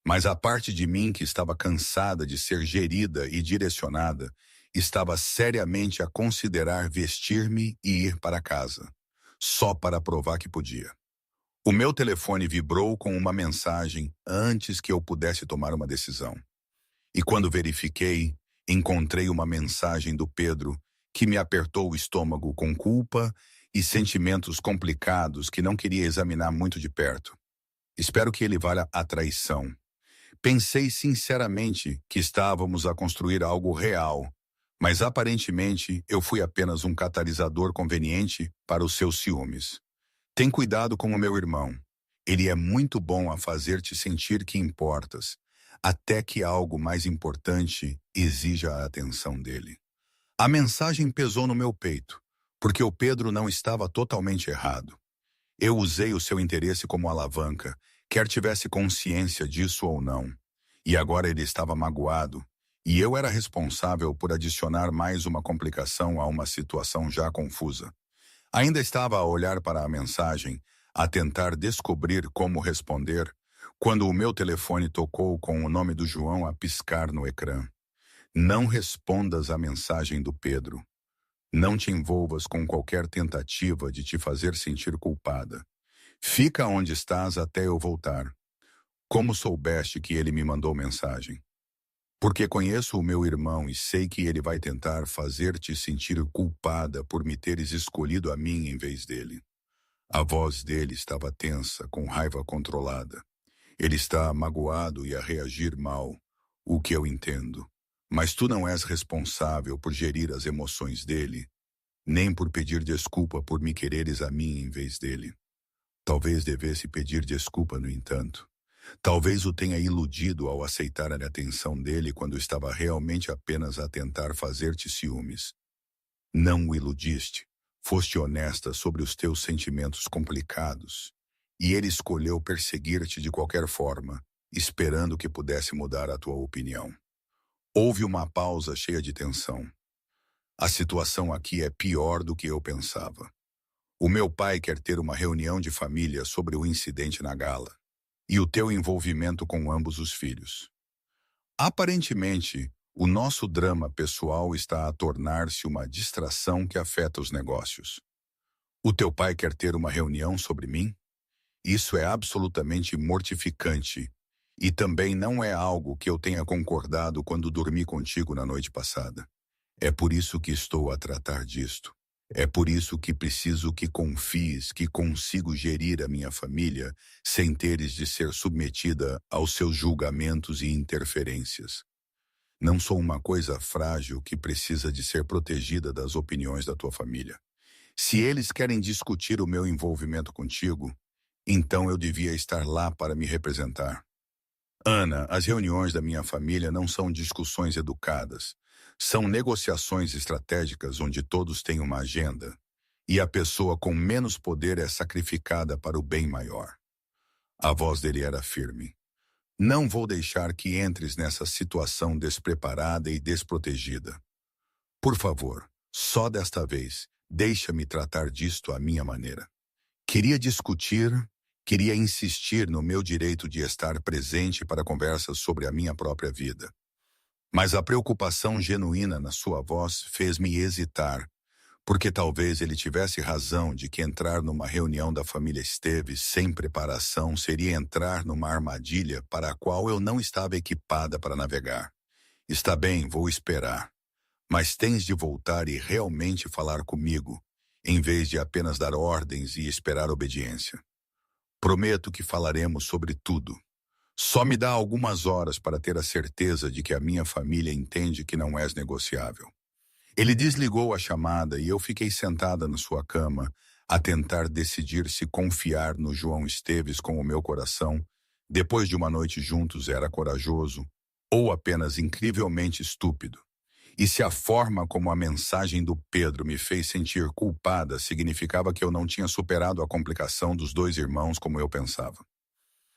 Mas a parte de mim que estava cansada de ser gerida e direcionada estava seriamente a considerar vestir-me e ir para casa, só para provar que podia. O meu telefone vibrou com uma mensagem antes que eu pudesse tomar uma decisão. E quando verifiquei, encontrei uma mensagem do Pedro que me apertou o estômago com culpa e sentimentos complicados que não queria examinar muito de perto. Espero que ele valha a traição. Pensei sinceramente que estávamos a construir algo real, mas aparentemente eu fui apenas um catalisador conveniente para os seus ciúmes. Tem cuidado com o meu irmão. Ele é muito bom a fazer-te sentir que importas, até que algo mais importante exija a atenção dele. A mensagem pesou no meu peito, porque o Pedro não estava totalmente errado. Eu usei o seu interesse como alavanca, quer tivesse consciência disso ou não. E agora ele estava magoado, e eu era responsável por adicionar mais uma complicação a uma situação já confusa. Ainda estava a olhar para a mensagem, a tentar descobrir como responder, quando o meu telefone tocou com o nome do João a piscar no ecrã. Não respondas à mensagem do Pedro. Não te envolvas com qualquer tentativa de te fazer sentir culpada. Fica onde estás até eu voltar. Como soubeste que ele me mandou mensagem? Porque conheço o meu irmão e sei que ele vai tentar fazer-te sentir culpada por me teres escolhido a mim em vez dele. A voz dele estava tensa, com raiva controlada. Ele está magoado e a reagir mal, o que eu entendo. Mas tu não és responsável por gerir as emoções dele, nem por pedir desculpa por me quereres a mim em vez dele. Talvez devesse pedir desculpa, no entanto. Talvez o tenha iludido ao aceitar a atenção dele quando estava realmente apenas a tentar fazer-te ciúmes. Não o iludiste. Foste honesta sobre os teus sentimentos complicados. E ele escolheu perseguir-te de qualquer forma, esperando que pudesse mudar a tua opinião. Houve uma pausa cheia de tensão. A situação aqui é pior do que eu pensava. O meu pai quer ter uma reunião de família sobre o incidente na gala e o teu envolvimento com ambos os filhos. Aparentemente, o nosso drama pessoal está a tornar-se uma distração que afeta os negócios. O teu pai quer ter uma reunião sobre mim? Isso é absolutamente mortificante e também não é algo que eu tenha concordado quando dormi contigo na noite passada. É por isso que estou a tratar disto. É por isso que preciso que confies que consigo gerir a minha família sem teres de ser submetida aos seus julgamentos e interferências. Não sou uma coisa frágil que precisa de ser protegida das opiniões da tua família. Se eles querem discutir o meu envolvimento contigo, então eu devia estar lá para me representar. Ana, as reuniões da minha família não são discussões educadas. São negociações estratégicas onde todos têm uma agenda, e a pessoa com menos poder é sacrificada para o bem maior. A voz dele era firme. Não vou deixar que entres nessa situação despreparada e desprotegida. Por favor, só desta vez, deixa-me tratar disto à minha maneira. Queria discutir, queria insistir no meu direito de estar presente para conversas sobre a minha própria vida. Mas a preocupação genuína na sua voz fez-me hesitar, porque talvez ele tivesse razão de que entrar numa reunião da família Esteves sem preparação seria entrar numa armadilha para a qual eu não estava equipada para navegar. Está bem, vou esperar. Mas tens de voltar e realmente falar comigo, em vez de apenas dar ordens e esperar obediência. Prometo que falaremos sobre tudo. Só me dá algumas horas para ter a certeza de que a minha família entende que não és negociável. Ele desligou a chamada e eu fiquei sentada na sua cama, a tentar decidir se confiar no João Esteves com o meu coração, depois de uma noite juntos era corajoso, ou apenas incrivelmente estúpido. E se a forma como a mensagem do Pedro me fez sentir culpada significava que eu não tinha superado a complicação dos dois irmãos como eu pensava.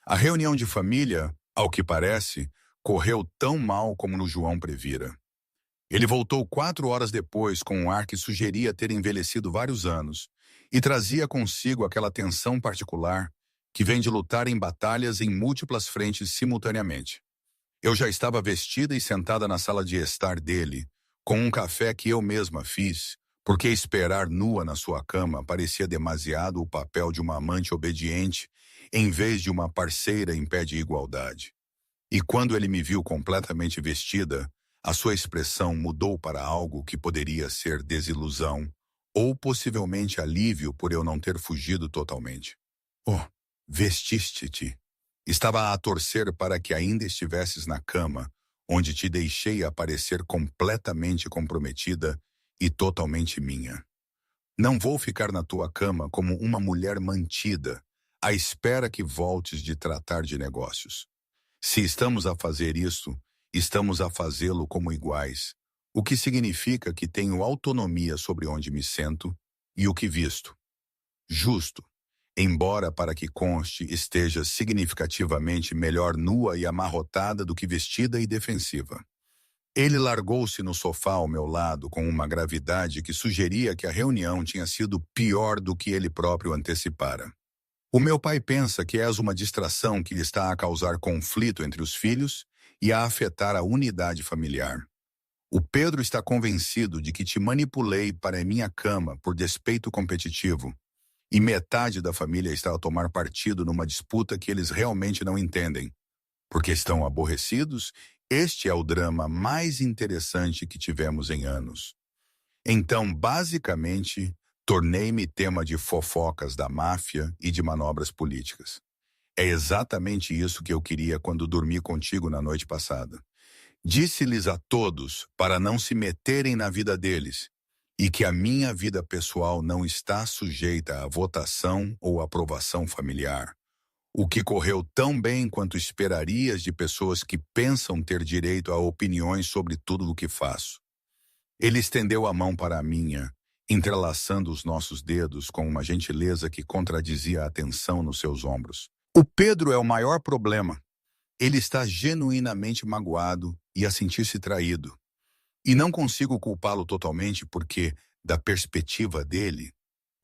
A reunião de família, ao que parece, correu tão mal como no João previra. Ele voltou 4 horas depois com um ar que sugeria ter envelhecido vários anos e trazia consigo aquela tensão particular que vem de lutar em batalhas em múltiplas frentes simultaneamente. Eu já estava vestida e sentada na sala de estar dele, com um café que eu mesma fiz, porque esperar nua na sua cama parecia demasiado o papel de uma amante obediente em vez de uma parceira em pé de igualdade. E quando ele me viu completamente vestida, a sua expressão mudou para algo que poderia ser desilusão ou possivelmente alívio por eu não ter fugido totalmente. Oh, vestiste-te. Estava a torcer para que ainda estivesses na cama, onde te deixei aparecer completamente comprometida e totalmente minha. Não vou ficar na tua cama como uma mulher mantida, à espera que voltes de tratar de negócios. Se estamos a fazer isso, estamos a fazê-lo como iguais, o que significa que tenho autonomia sobre onde me sento e o que visto. Justo, embora para que conste esteja significativamente melhor nua e amarrotada do que vestida e defensiva. Ele largou-se no sofá ao meu lado com uma gravidade que sugeria que a reunião tinha sido pior do que ele próprio antecipara. O meu pai pensa que és uma distração que lhe está a causar conflito entre os filhos e a afetar a unidade familiar. O Pedro está convencido de que te manipulei para a minha cama por despeito competitivo, e metade da família está a tomar partido numa disputa que eles realmente não entendem. Porque estão aborrecidos, este é o drama mais interessante que tivemos em anos. Então, basicamente, tornei-me tema de fofocas da máfia e de manobras políticas. É exatamente isso que eu queria quando dormi contigo na noite passada. Disse-lhes a todos para não se meterem na vida deles, e que a minha vida pessoal não está sujeita à votação ou aprovação familiar, o que correu tão bem quanto esperarias de pessoas que pensam ter direito a opiniões sobre tudo o que faço. Ele estendeu a mão para a minha, entrelaçando os nossos dedos com uma gentileza que contradizia a tensão nos seus ombros. O Pedro é o maior problema. Ele está genuinamente magoado e a sentir-se traído. E não consigo culpá-lo totalmente porque, da perspectiva dele,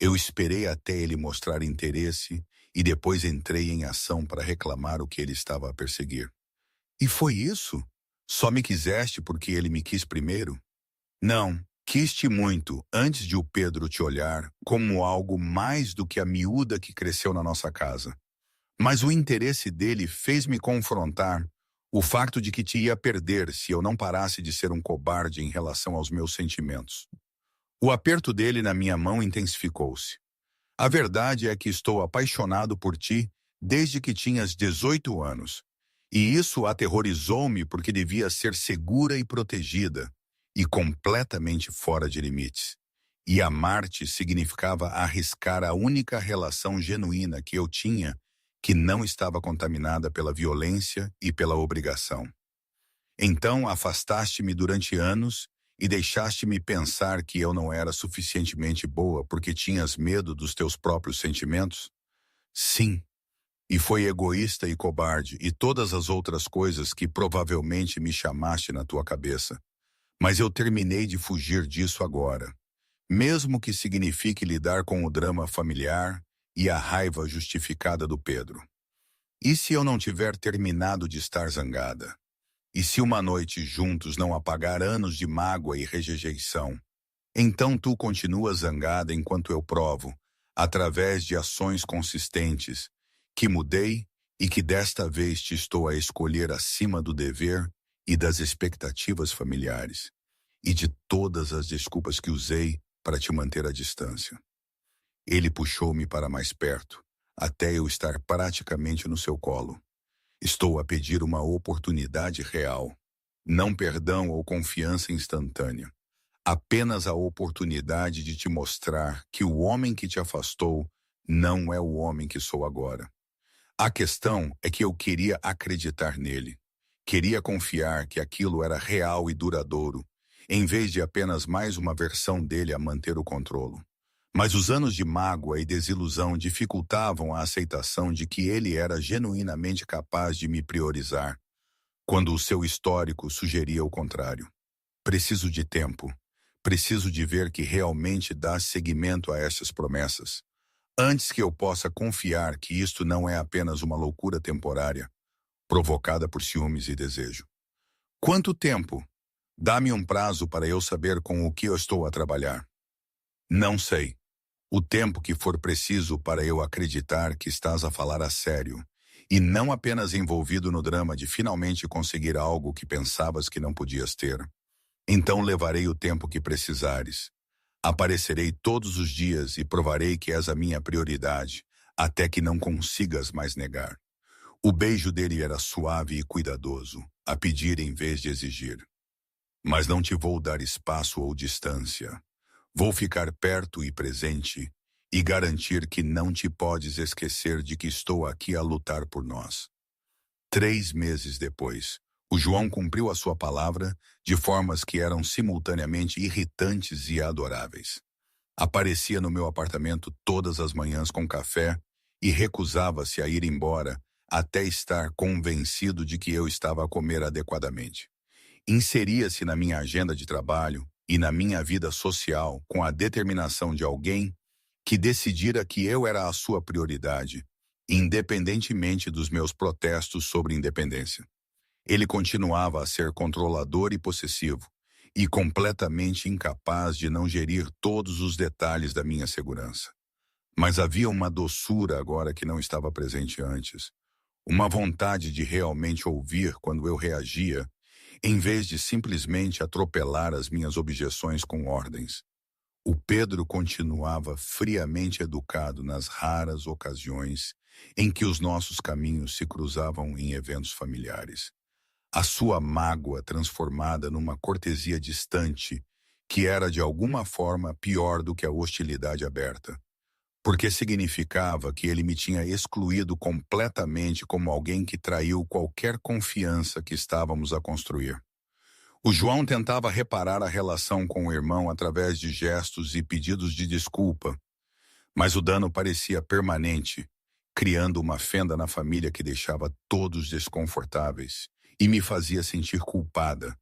eu esperei até ele mostrar interesse e depois entrei em ação para reclamar o que ele estava a perseguir. E foi isso? Só me quiseste porque ele me quis primeiro? Não, quis-te muito antes de o Pedro te olhar como algo mais do que a miúda que cresceu na nossa casa. Mas o interesse dele fez-me confrontar o facto de que te ia perder se eu não parasse de ser um cobarde em relação aos meus sentimentos. O aperto dele na minha mão intensificou-se. A verdade é que estou apaixonado por ti desde que tinhas 18 anos. E isso aterrorizou-me porque devia ser segura e protegida, e completamente fora de limites. E amar-te significava arriscar a única relação genuína que eu tinha, que não estava contaminada pela violência e pela obrigação. Então afastaste-me durante anos e deixaste-me pensar que eu não era suficientemente boa porque tinhas medo dos teus próprios sentimentos? Sim, e foi egoísta e cobarde e todas as outras coisas que provavelmente me chamaste na tua cabeça. Mas eu terminei de fugir disso agora, mesmo que signifique lidar com o drama familiar e a raiva justificada do Pedro. E se eu não tiver terminado de estar zangada? E se uma noite juntos não apagar anos de mágoa e rejeição? Então tu continuas zangada enquanto eu provo, através de ações consistentes, que mudei e que desta vez te estou a escolher acima do dever e das expectativas familiares, e de todas as desculpas que usei para te manter à distância. Ele puxou-me para mais perto, até eu estar praticamente no seu colo. Estou a pedir uma oportunidade real, não perdão ou confiança instantânea. Apenas a oportunidade de te mostrar que o homem que te afastou não é o homem que sou agora. A questão é que eu queria acreditar nele. Queria confiar que aquilo era real e duradouro, em vez de apenas mais uma versão dele a manter o controle. Mas os anos de mágoa e desilusão dificultavam a aceitação de que ele era genuinamente capaz de me priorizar, quando o seu histórico sugeria o contrário. Preciso de tempo. Preciso de ver que realmente dá seguimento a essas promessas, antes que eu possa confiar que isto não é apenas uma loucura temporária, provocada por ciúmes e desejo. Quanto tempo? Dá-me um prazo para eu saber com o que eu estou a trabalhar. Não sei. O tempo que for preciso para eu acreditar que estás a falar a sério, e não apenas envolvido no drama de finalmente conseguir algo que pensavas que não podias ter. Então levarei o tempo que precisares. Aparecerei todos os dias e provarei que és a minha prioridade, até que não consigas mais negar. O beijo dele era suave e cuidadoso, a pedir em vez de exigir. Mas não te vou dar espaço ou distância. Vou ficar perto e presente e garantir que não te podes esquecer de que estou aqui a lutar por nós. 3 meses depois, o João cumpriu a sua palavra de formas que eram simultaneamente irritantes e adoráveis. Aparecia no meu apartamento todas as manhãs com café e recusava-se a ir embora até estar convencido de que eu estava a comer adequadamente. Inseria-se na minha agenda de trabalho e na minha vida social com a determinação de alguém que decidira que eu era a sua prioridade, independentemente dos meus protestos sobre independência. Ele continuava a ser controlador e possessivo, e completamente incapaz de não gerir todos os detalhes da minha segurança. Mas havia uma doçura agora que não estava presente antes, uma vontade de realmente ouvir quando eu reagia, em vez de simplesmente atropelar as minhas objeções com ordens. O Pedro continuava friamente educado nas raras ocasiões em que os nossos caminhos se cruzavam em eventos familiares. A sua mágoa transformada numa cortesia distante que era de alguma forma pior do que a hostilidade aberta, porque significava que ele me tinha excluído completamente como alguém que traiu qualquer confiança que estávamos a construir. O João tentava reparar a relação com o irmão através de gestos e pedidos de desculpa, mas o dano parecia permanente, criando uma fenda na família que deixava todos desconfortáveis e me fazia sentir culpada,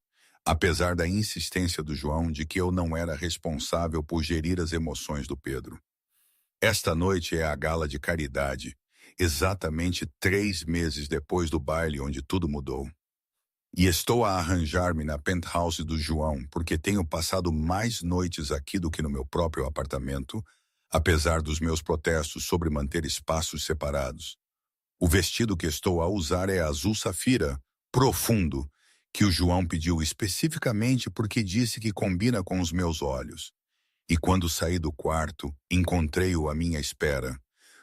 apesar da insistência do João de que eu não era responsável por gerir as emoções do Pedro. Esta noite é a gala de caridade, exatamente 3 meses depois do baile onde tudo mudou. E estou a arranjar-me na penthouse do João, porque tenho passado mais noites aqui do que no meu próprio apartamento, apesar dos meus protestos sobre manter espaços separados. O vestido que estou a usar é azul safira, profundo, que o João pediu especificamente porque disse que combina com os meus olhos. E quando saí do quarto, encontrei-o à minha espera,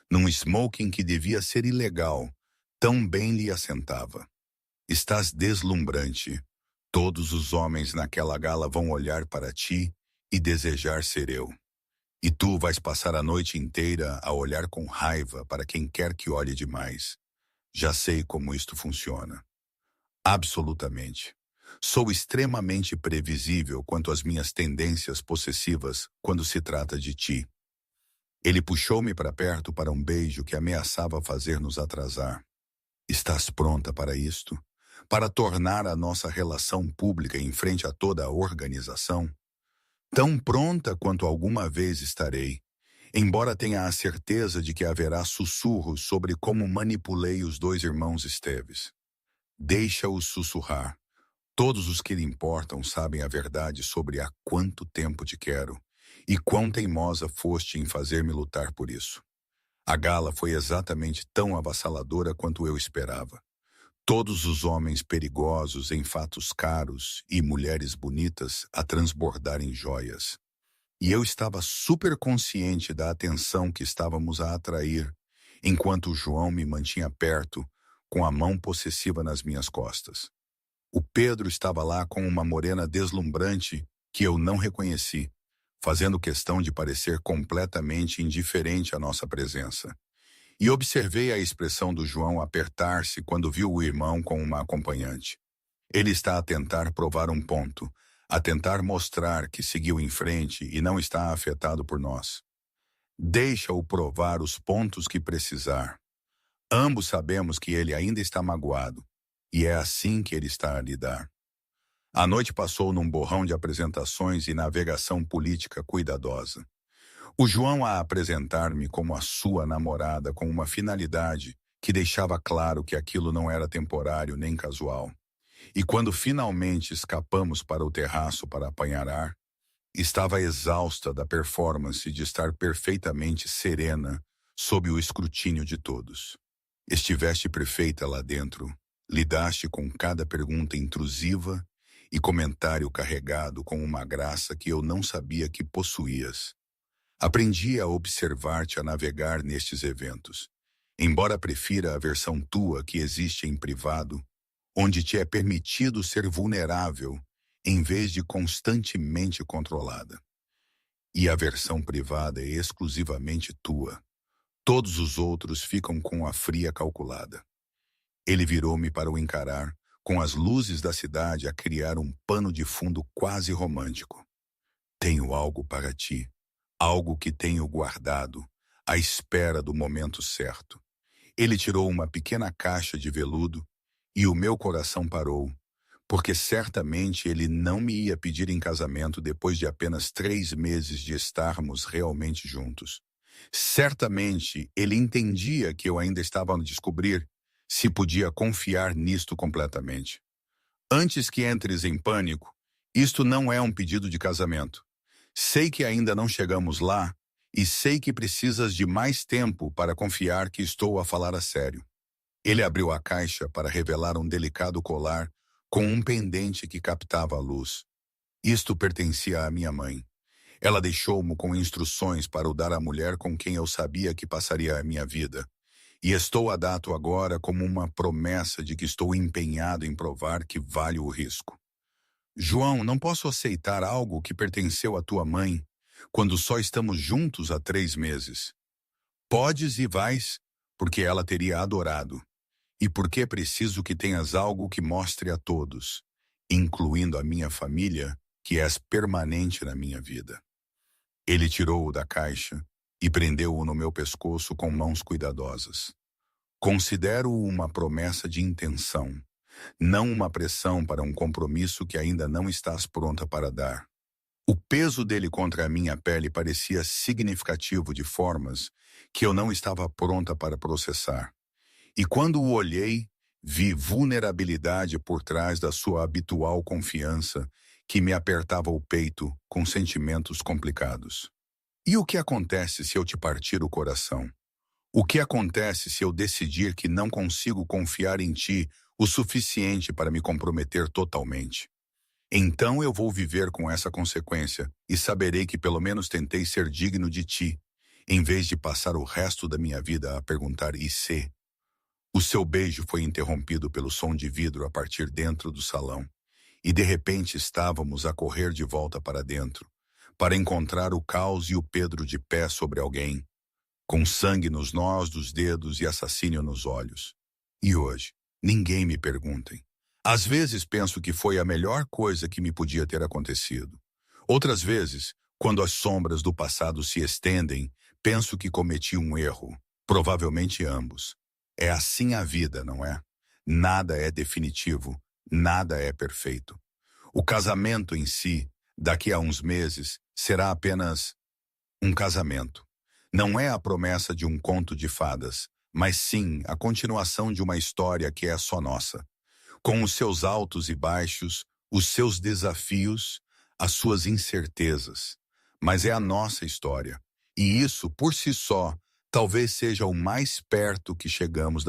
num smoking que devia ser ilegal, tão bem lhe assentava. Estás deslumbrante. Todos os homens naquela gala vão olhar para ti e desejar ser eu. E tu vais passar a noite inteira a olhar com raiva para quem quer que olhe demais. Já sei como isto funciona. Absolutamente. Sou extremamente previsível quanto às minhas tendências possessivas quando se trata de ti. Ele puxou-me para perto para um beijo que ameaçava fazer-nos atrasar. Estás pronta para isto? Para tornar a nossa relação pública em frente a toda a organização? Tão pronta quanto alguma vez estarei, embora tenha a certeza de que haverá sussurros sobre como manipulei os dois irmãos Esteves. Deixa-os sussurrar. Todos os que lhe importam sabem a verdade sobre há quanto tempo te quero e quão teimosa foste em fazer-me lutar por isso. A gala foi exatamente tão avassaladora quanto eu esperava. Todos os homens perigosos em fatos caros e mulheres bonitas a transbordarem joias. E eu estava super consciente da atenção que estávamos a atrair, enquanto o João me mantinha perto, com a mão possessiva nas minhas costas. O Pedro estava lá com uma morena deslumbrante que eu não reconheci, fazendo questão de parecer completamente indiferente à nossa presença. E observei a expressão do João apertar-se quando viu o irmão com uma acompanhante. Ele está a tentar provar um ponto, a tentar mostrar que seguiu em frente e não está afetado por nós. Deixa-o provar os pontos que precisar. Ambos sabemos que ele ainda está magoado, e é assim que ele está a lidar. A noite passou num borrão de apresentações e navegação política cuidadosa. O João a apresentar-me como a sua namorada com uma finalidade que deixava claro que aquilo não era temporário nem casual. E quando finalmente escapamos para o terraço para apanhar ar, estava exausta da performance de estar perfeitamente serena sob o escrutínio de todos. Estiveste perfeita lá dentro, lidaste com cada pergunta intrusiva e comentário carregado com uma graça que eu não sabia que possuías. Aprendi a observar-te a navegar nestes eventos, embora prefira a versão tua que existe em privado, onde te é permitido ser vulnerável em vez de constantemente controlada. E a versão privada é exclusivamente tua. Todos os outros ficam com a fria calculada. Ele virou-me para o encarar, com as luzes da cidade a criar um pano de fundo quase romântico. Tenho algo para ti. Algo que tenho guardado, à espera do momento certo. Ele tirou uma pequena caixa de veludo e o meu coração parou, porque certamente ele não me ia pedir em casamento depois de apenas 3 meses de estarmos realmente juntos. Certamente ele entendia que eu ainda estava a descobrir se podia confiar nisto completamente. Antes que entres em pânico, isto não é um pedido de casamento. Sei que ainda não chegamos lá e sei que precisas de mais tempo para confiar que estou a falar a sério. Ele abriu a caixa para revelar um delicado colar com um pendente que captava a luz. Isto pertencia à minha mãe. Ela deixou-mo com instruções para o dar à mulher com quem eu sabia que passaria a minha vida. E estou a dar-te agora como uma promessa de que estou empenhado em provar que vale o risco. João, não posso aceitar algo que pertenceu à tua mãe quando só estamos juntos há 3 meses. Podes e vais, porque ela teria adorado, e porque preciso que tenhas algo que mostre a todos, incluindo a minha família, que és permanente na minha vida. Ele tirou-o da caixa e prendeu-o no meu pescoço com mãos cuidadosas. Considero-o uma promessa de intenção, não uma pressão para um compromisso que ainda não estás pronta para dar. O peso dele contra a minha pele parecia significativo de formas que eu não estava pronta para processar. E quando o olhei, vi vulnerabilidade por trás da sua habitual confiança que me apertava o peito com sentimentos complicados. E o que acontece se eu te partir o coração? O que acontece se eu decidir que não consigo confiar em ti o suficiente para me comprometer totalmente? Então eu vou viver com essa consequência e saberei que pelo menos tentei ser digno de ti, em vez de passar o resto da minha vida a perguntar e se. O seu beijo foi interrompido pelo som de vidro a partir dentro do salão, e de repente estávamos a correr de volta para dentro, para encontrar o Caos e o Pedro de pé sobre alguém, com sangue nos nós dos dedos e assassínio nos olhos. E hoje, ninguém me perguntem. Às vezes penso que foi a melhor coisa que me podia ter acontecido. Outras vezes, quando as sombras do passado se estendem, penso que cometi um erro, provavelmente ambos. É assim a vida, não é? Nada é definitivo, nada é perfeito. O casamento em si, daqui a uns meses, será apenas um casamento. Não é a promessa de um conto de fadas, mas sim a continuação de uma história que é só nossa, com os seus altos e baixos, os seus desafios, as suas incertezas. Mas é a nossa história, e isso, por si só, talvez seja o mais perto que chegamos